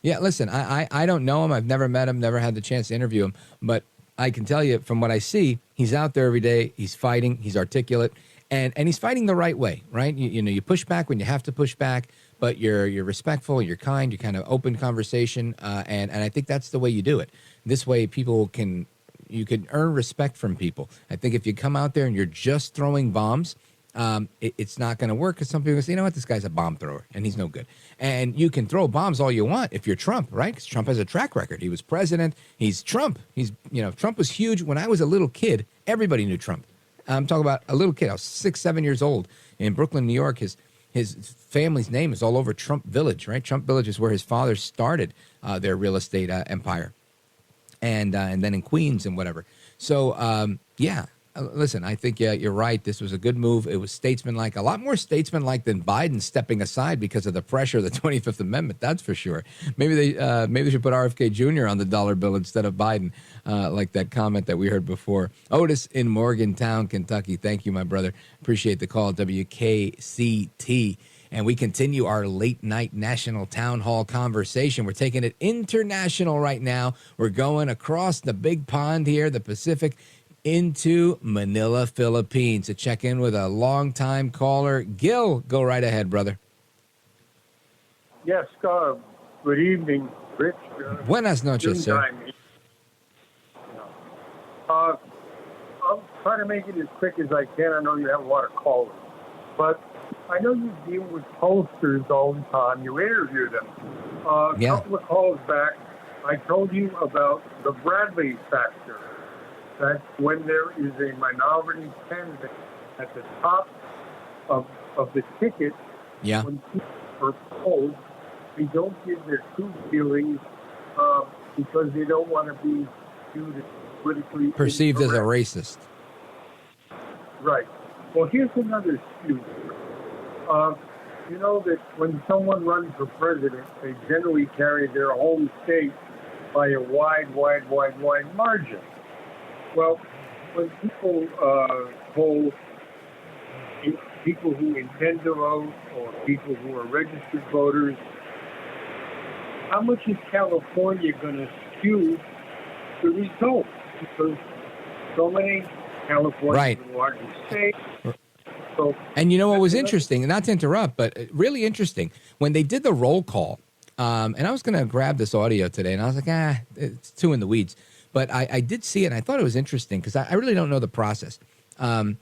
Yeah, listen, I don't know him. I've never met him, never had the chance to interview him. But I can tell you from what I see, he's out there every day. He's fighting. He's articulate. And he's fighting the right way, right? You push back when you have to push back, but you're respectful, you're kind, you're kind of open conversation. And I think that's the way you do it. This way you can earn respect from people. I think if you come out there and you're just throwing bombs, it's not going to work because some people say, this guy's a bomb thrower and he's no good. And you can throw bombs all you want if you're Trump, right? Because Trump has a track record. He was president. He's Trump. Trump was huge. When I was a little kid, everybody knew Trump. I'm talking about a little kid. I was 6-7 years old in Brooklyn, New York. His family's name is all over Trump Village, right? Trump Village is where his father started their real estate empire. And then in Queens and whatever. So, listen, I think you're right. This was a good move. It was statesmanlike, a lot more statesmanlike than Biden stepping aside because of the pressure of the 25th Amendment. That's for sure. Maybe they should put RFK Jr. on the dollar bill instead of Biden, like that comment that we heard before. Otis in Morgantown, Kentucky. Thank you, my brother. Appreciate the call. WKCT. And we continue our late night national town hall conversation. We're taking it international right now. We're going across the big pond here, the Pacific, into Manila, Philippines to check in with a longtime caller. Gil, go right ahead, brother. Yes, good evening, Rich. Buenas noches, sir. I'll try to make it as quick as I can. I know you have a lot of callers, but I know you deal with pollsters all the time. You interview them. A couple of calls back, I told you about the Bradley factor. That when there is a minority candidate at the top of the ticket, when people are polled, they don't give their true feelings because they don't want to be viewed as politically perceived incorrect. as a racist. Right. Well, here's another excuse. You know that when someone runs for president, they generally carry their home state by a wide margin. Well, when people poll people who intend to vote or people who are registered voters, how much is California going to skew the results? Because so many, California is the largest state. So, and you know what was interesting, not to interrupt, but really interesting, when they did the roll call, and I was going to grab this audio today, and I was like, it's too in the weeds. But I did see it, and I thought it was interesting because I really don't know the process. I'm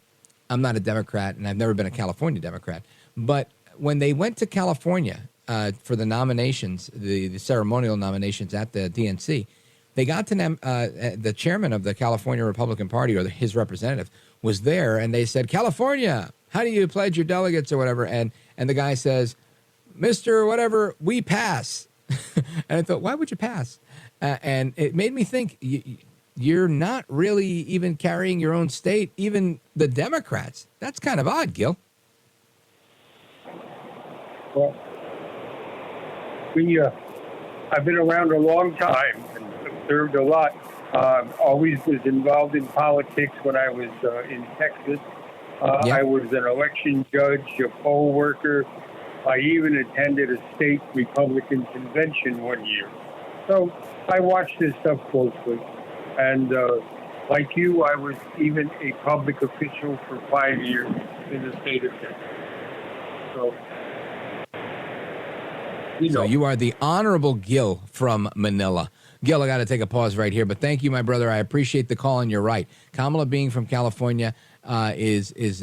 not a Democrat, and I've never been a California Democrat. But when they went to California for the nominations, the ceremonial nominations at the DNC, they got to them. The chairman of the California Republican Party, or his representative, was there, and they said, "California, how do you pledge your delegates," or whatever? And the guy says, "Mr. Whatever, we pass." And I thought, why would you pass? And it made me think, you're not really even carrying your own state, even the Democrats. That's kind of odd, Gil. Well, I've been around a long time and observed a lot. Always was involved in politics when I was in Texas. I was an election judge, a poll worker. I even attended a state Republican convention one year. So I watched this stuff closely. And like you, I was even a public official for 5 years in the state of Texas. So, So you are the Honorable Gil from Manila. Gil, I got to take a pause right here, but thank you, my brother. I appreciate the call, and you're right. Kamala being from California it's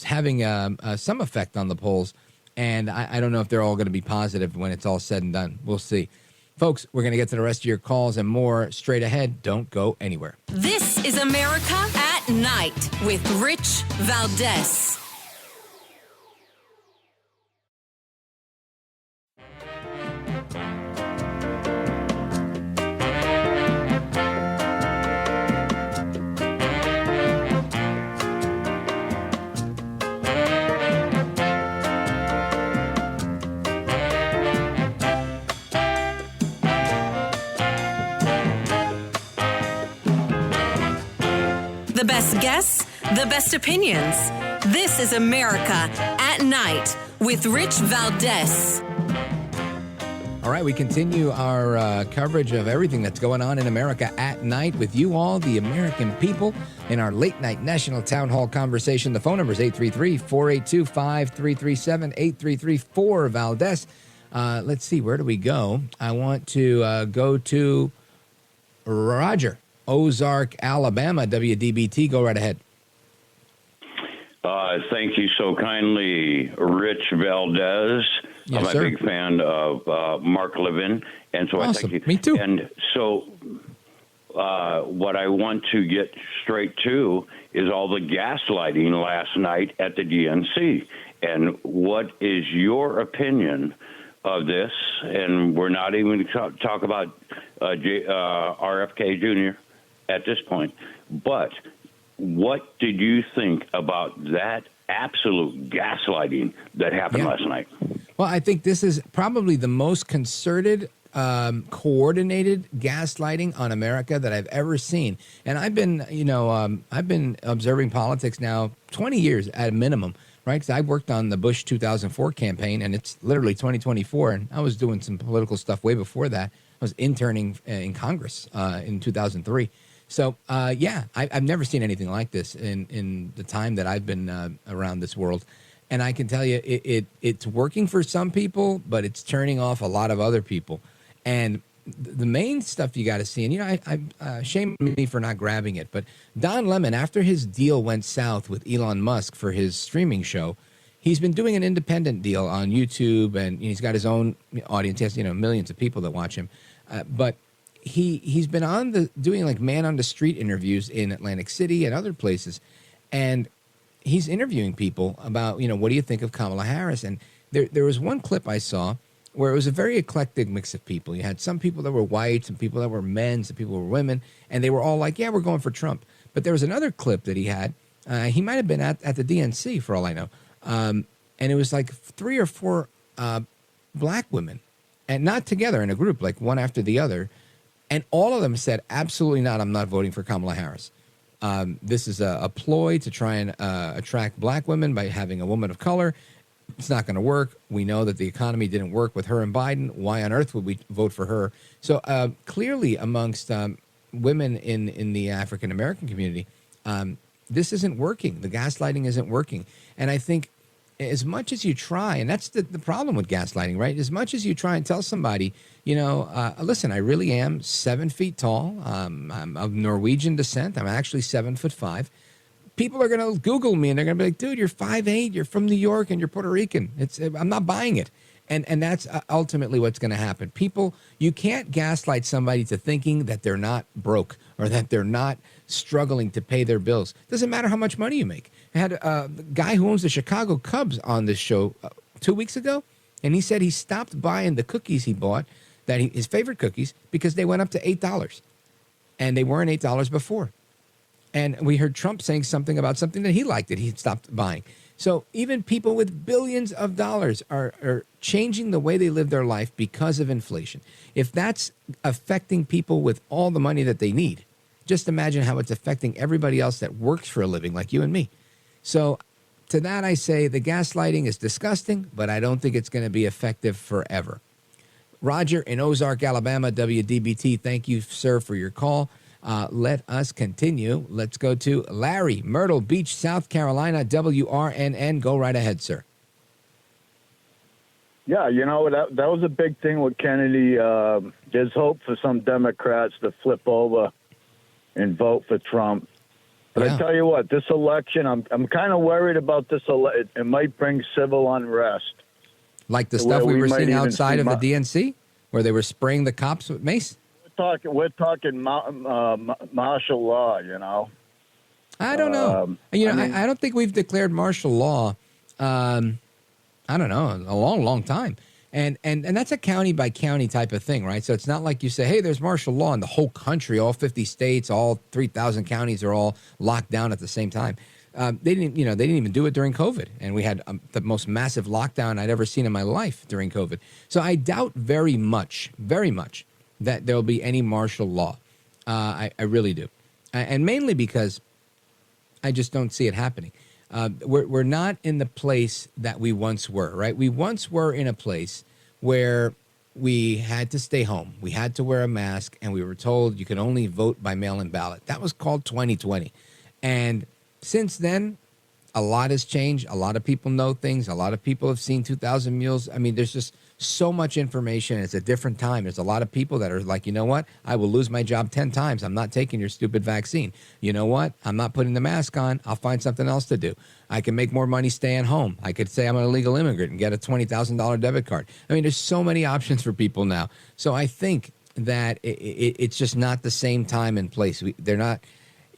having some effect on the polls, and I don't know if they're all going to be positive when it's all said and done. We'll see. Folks, we're going to get to the rest of your calls and more straight ahead. Don't go anywhere. This is America at Night with Rich Valdez. The best guests, the best opinions. This is America at Night with Rich Valdez. All right, we continue our coverage of everything that's going on in America at night with you all, the American people, in our late night national town hall conversation. The phone number is 833-482-5337, 833-4-Valdez. Let's see, where do we go? I want to go to Roger. Ozark, Alabama, WDBT. Go right ahead. Thank you so kindly, Rich Valdez. Yes, I'm a big fan of Mark Levin, and so awesome. I thank you. Me too. And so what I want to get straight to is all the gaslighting last night at the DNC. And what is your opinion of this? And we're not even going to talk about RFK Jr. at this point. But what did you think about that absolute gaslighting that happened last night? Well, I think this is probably the most concerted, coordinated gaslighting on America that I've ever seen. And I've been, I've been observing politics now 20 years at a minimum, right? Because I worked on the Bush 2004 campaign, and it's literally 2024, and I was doing some political stuff way before that. I was interning in Congress in 2003. So, I've never seen anything like this in the time that I've been around this world. And I can tell you, it's working for some people, but it's turning off a lot of other people. And the main stuff you got to see, and, I shame me for not grabbing it, but Don Lemon, after his deal went south with Elon Musk for his streaming show, he's been doing an independent deal on YouTube, and he's got his own audience. He has, millions of people that watch him. But he's been doing like man on the street interviews in Atlantic City and other places, and he's interviewing people about what do you think of Kamala Harris? And there was one clip I saw where it was a very eclectic mix of people. You had some people that were white, some people that were men, some people were women, and they were all like, yeah, we're going for Trump. But there was another clip that he had He might have been at the DNC for all I know. And it was like 3 or 4 black women, and not together in a group, like one after the other. And all of them said, absolutely not, I'm not voting for Kamala Harris. This is a ploy to try and attract black women by having a woman of color. It's not going to work. We know that the economy didn't work with her and Biden. Why on earth would we vote for her? So clearly amongst women in the African-American community, this isn't working. The gaslighting isn't working. And I think as much as you try, and that's the problem with gaslighting, right? As much as you try and tell somebody, listen, I really am 7 feet tall. I'm of Norwegian descent. I'm actually 7'5". People are going to Google me and they're going to be like, dude, you're 5'8", you're from New York and you're Puerto Rican. I'm not buying it. And that's ultimately what's going to happen. People, you can't gaslight somebody to thinking that they're not broke or that they're not struggling to pay their bills. Doesn't matter how much money you make. I had a guy who owns the Chicago Cubs on this show 2 weeks ago, and he said he stopped buying the cookies he bought, his favorite cookies, because they went up to $8, and they weren't $8 before. And we heard Trump saying something about something that he liked that he stopped buying. So even people with billions of dollars are changing the way they live their life because of inflation. If that's affecting people with all the money that they need, just imagine how it's affecting everybody else that works for a living like you and me. So to that I say the gaslighting is disgusting, but I don't think it's going to be effective forever. Roger in Ozark, Alabama, WDBT, thank you, sir, for your call. Let us continue. Let's go to Larry, Myrtle Beach, South Carolina, WRNN. Go right ahead, sir. Yeah, that was a big thing with Kennedy. There's hope for some Democrats to flip over and vote for Trump. But I tell you what, this election, I'm kind of worried about this. It might bring civil unrest. Like the stuff we were seeing outside of the DNC, where they were spraying the cops with mace? We're talking martial law, I don't know. I don't think we've declared martial law, I don't know, a long, long time. And that's a county by county type of thing, right? So it's not like you say, hey, there's martial law in the whole country, all 50 states, all 3,000 counties are all locked down at the same time. They didn't even do it during COVID. And we had the most massive lockdown I'd ever seen in my life during COVID. So I doubt very much, that there'll be any martial law. I really do. And mainly because I just don't see it happening. We're not in the place that we once were, right? We once were in a place where we had to stay home. We had to wear a mask, and we were told you could only vote by mail-in ballot. That was called 2020. And since then, a lot has changed. A lot of people know things. A lot of people have seen 2,000 Mules. I mean, there's just so much information. It's a different time. There's a lot of people that are like, you know what? I will lose my job 10 times. I'm not taking your stupid vaccine. You know what? I'm not putting the mask on. I'll find something else to do. I can make more money staying home. I could say I'm an illegal immigrant and get a $20,000 debit card. I mean, there's so many options for people now. So I think that it's just not the same time and place. They're not.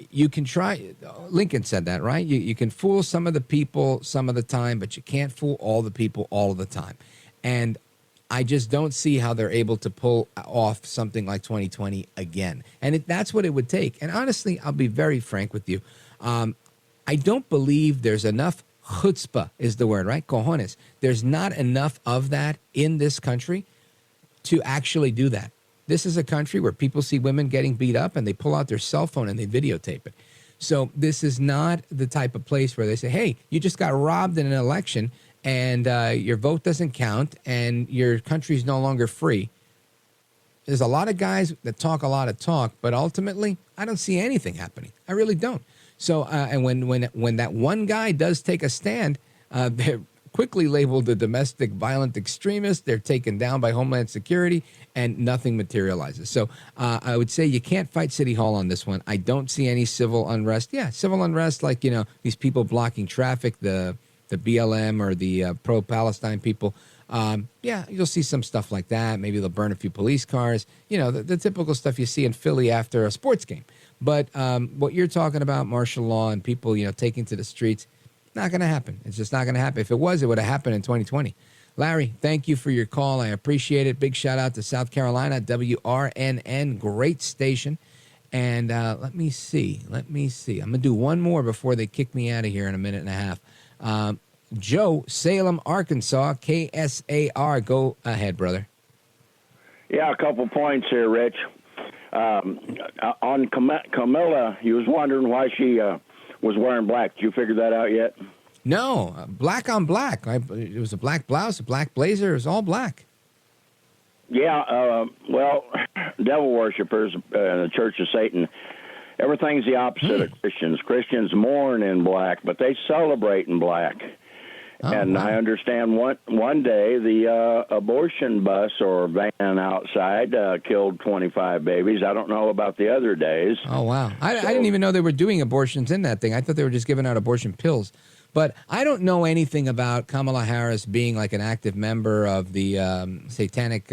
You can try. Lincoln said that, right? You can fool some of the people some of the time, but you can't fool all the people all of the time. And I just don't see how they're able to pull off something like 2020 again. And that's what it would take. And honestly, I'll be very frank with you. I don't believe there's enough chutzpah is the word, right? Cojones. There's not enough of that in this country to actually do that. This is a country where people see women getting beat up and they pull out their cell phone and they videotape it. So this is not the type of place where they say, hey, you just got robbed in an election and your vote doesn't count and your country's no longer free. There's a lot of guys that talk a lot of talk, but ultimately, I don't see anything happening. I really don't. So, and when that one guy does take a stand, they're quickly labeled a domestic violent extremist. They're taken down by Homeland Security, and nothing materializes. So I would say you can't fight City Hall on this one. I don't see any civil unrest. Yeah, civil unrest like, these people blocking traffic, the BLM or the pro-Palestine people. Yeah, you'll see some stuff like that. Maybe they'll burn a few police cars. The typical stuff you see in Philly after a sports game. But what you're talking about, martial law and people, taking to the streets, not going to happen. It's just not going to happen. If it was, it would have happened in 2020. Larry, thank you for your call. I appreciate it. Big shout out to South Carolina, WRNN, great station. And let me see. I'm going to do one more before they kick me out of here in a minute and a half. Joe, Salem, Arkansas, KSAR. Go ahead, brother. Yeah, a couple points here, Rich. On Camilla, he was wondering why she was wearing black. Did you figure that out yet? No, black on black. It was a black blouse, a black blazer. It was all black. Yeah, well, devil worshippers, the Church of Satan, everything's the opposite of Christians. Christians mourn in black, but they celebrate in black. And I understand one day the abortion bus or van outside killed 25 babies. I don't know about the other days. Oh, wow. I didn't even know they were doing abortions in that thing. I thought they were just giving out abortion pills. But I don't know anything about Kamala Harris being like an active member of the Satanic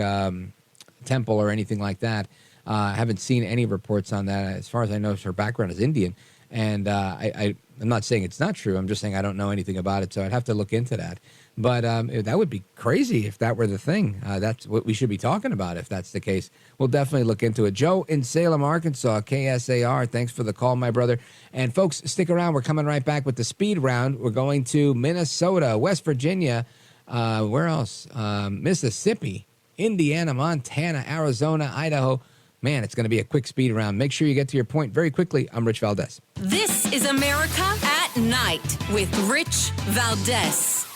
Temple or anything like that. I haven't seen any reports on that. As far as I know, her background is Indian. And I'm not saying it's not true. I'm just saying I don't know anything about it, so I'd have to look into that. But that would be crazy if that were the thing. That's what we should be talking about if that's the case. We'll definitely look into it. Joe in Salem, Arkansas, KSAR, thanks for the call, my brother. And folks, stick around. We're coming right back with the speed round. We're going to Minnesota, West Virginia, where else? Mississippi, Indiana, Montana, Arizona, Idaho. Man, it's going to be a quick speed round. Make sure you get to your point very quickly. I'm Rich Valdez. This is America at Night with Rich Valdez.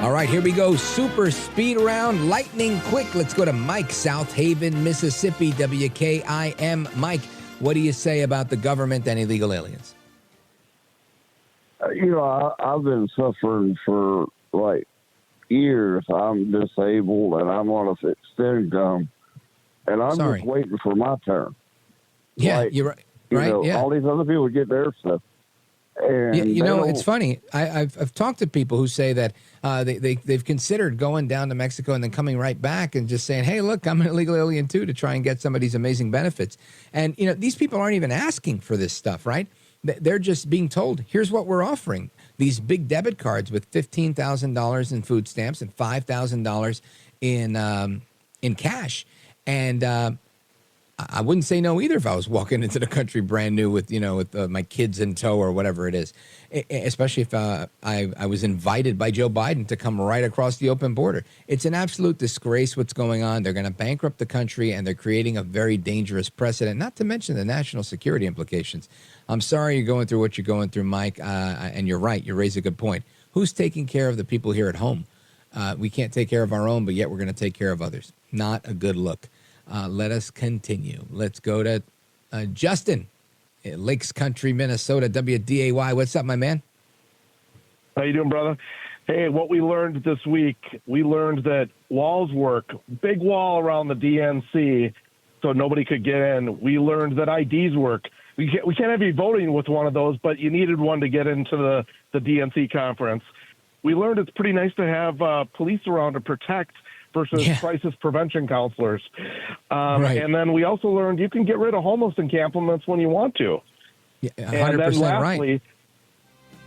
All right, here we go. Super speed round, lightning quick. Let's go to Mike, South Haven, Mississippi, WKIM. Mike, what do you say about the government and illegal aliens? I've been suffering for like years. I'm disabled and I'm on a fixed income, and I'm just waiting for my turn. Yeah, you're right. Right? Yeah. All these other people get their stuff. And it's funny. I've talked to people who say that they've considered going down to Mexico and then coming right back and just saying, hey, look, I'm an illegal alien too, to try and get some of these amazing benefits. And, these people aren't even asking for this stuff, right? They're just being told, here's what we're offering. These big debit cards with $15,000 in food stamps and $5,000 in cash. And I wouldn't say no either if I was walking into the country brand new with my kids in tow or whatever it is, especially if I was invited by Joe Biden to come right across the open border. It's an absolute disgrace what's going on. They're going to bankrupt the country, and they're creating a very dangerous precedent, not to mention the national security implications. I'm sorry you're going through what you're going through, Mike, and you're right. You raise a good point. Who's taking care of the people here at home? We can't take care of our own, but yet we're going to take care of others. Not a good look. Let us continue. Let's go to Justin, Lakes Country, Minnesota, WDAY. What's up, my man? How you doing, brother? Hey, what we learned this week, we learned that walls work. Big wall around the DNC so nobody could get in. We learned that IDs work. We can't have you voting with one of those, but you needed one to get into the DNC conference. We learned it's pretty nice to have police around to protect versus crisis prevention counselors. Right. And then we also learned you can get rid of homeless encampments when you want to. Yeah, 100% and then lastly, right.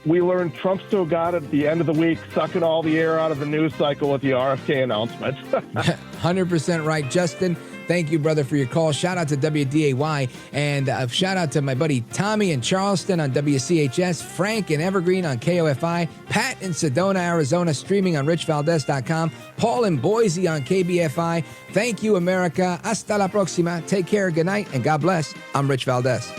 We learned Trump still got it at the end of the week, sucking all the air out of the news cycle with the RFK announcement. 100% right, Justin. Thank you, brother, for your call. Shout out to WDAY, and shout out to my buddy Tommy in Charleston on WCHS, Frank in Evergreen on KOFI, Pat in Sedona, Arizona, streaming on richvaldez.com, Paul in Boise on KBFI. Thank you, America. Hasta la próxima. Take care, good night, and God bless. I'm Rich Valdez.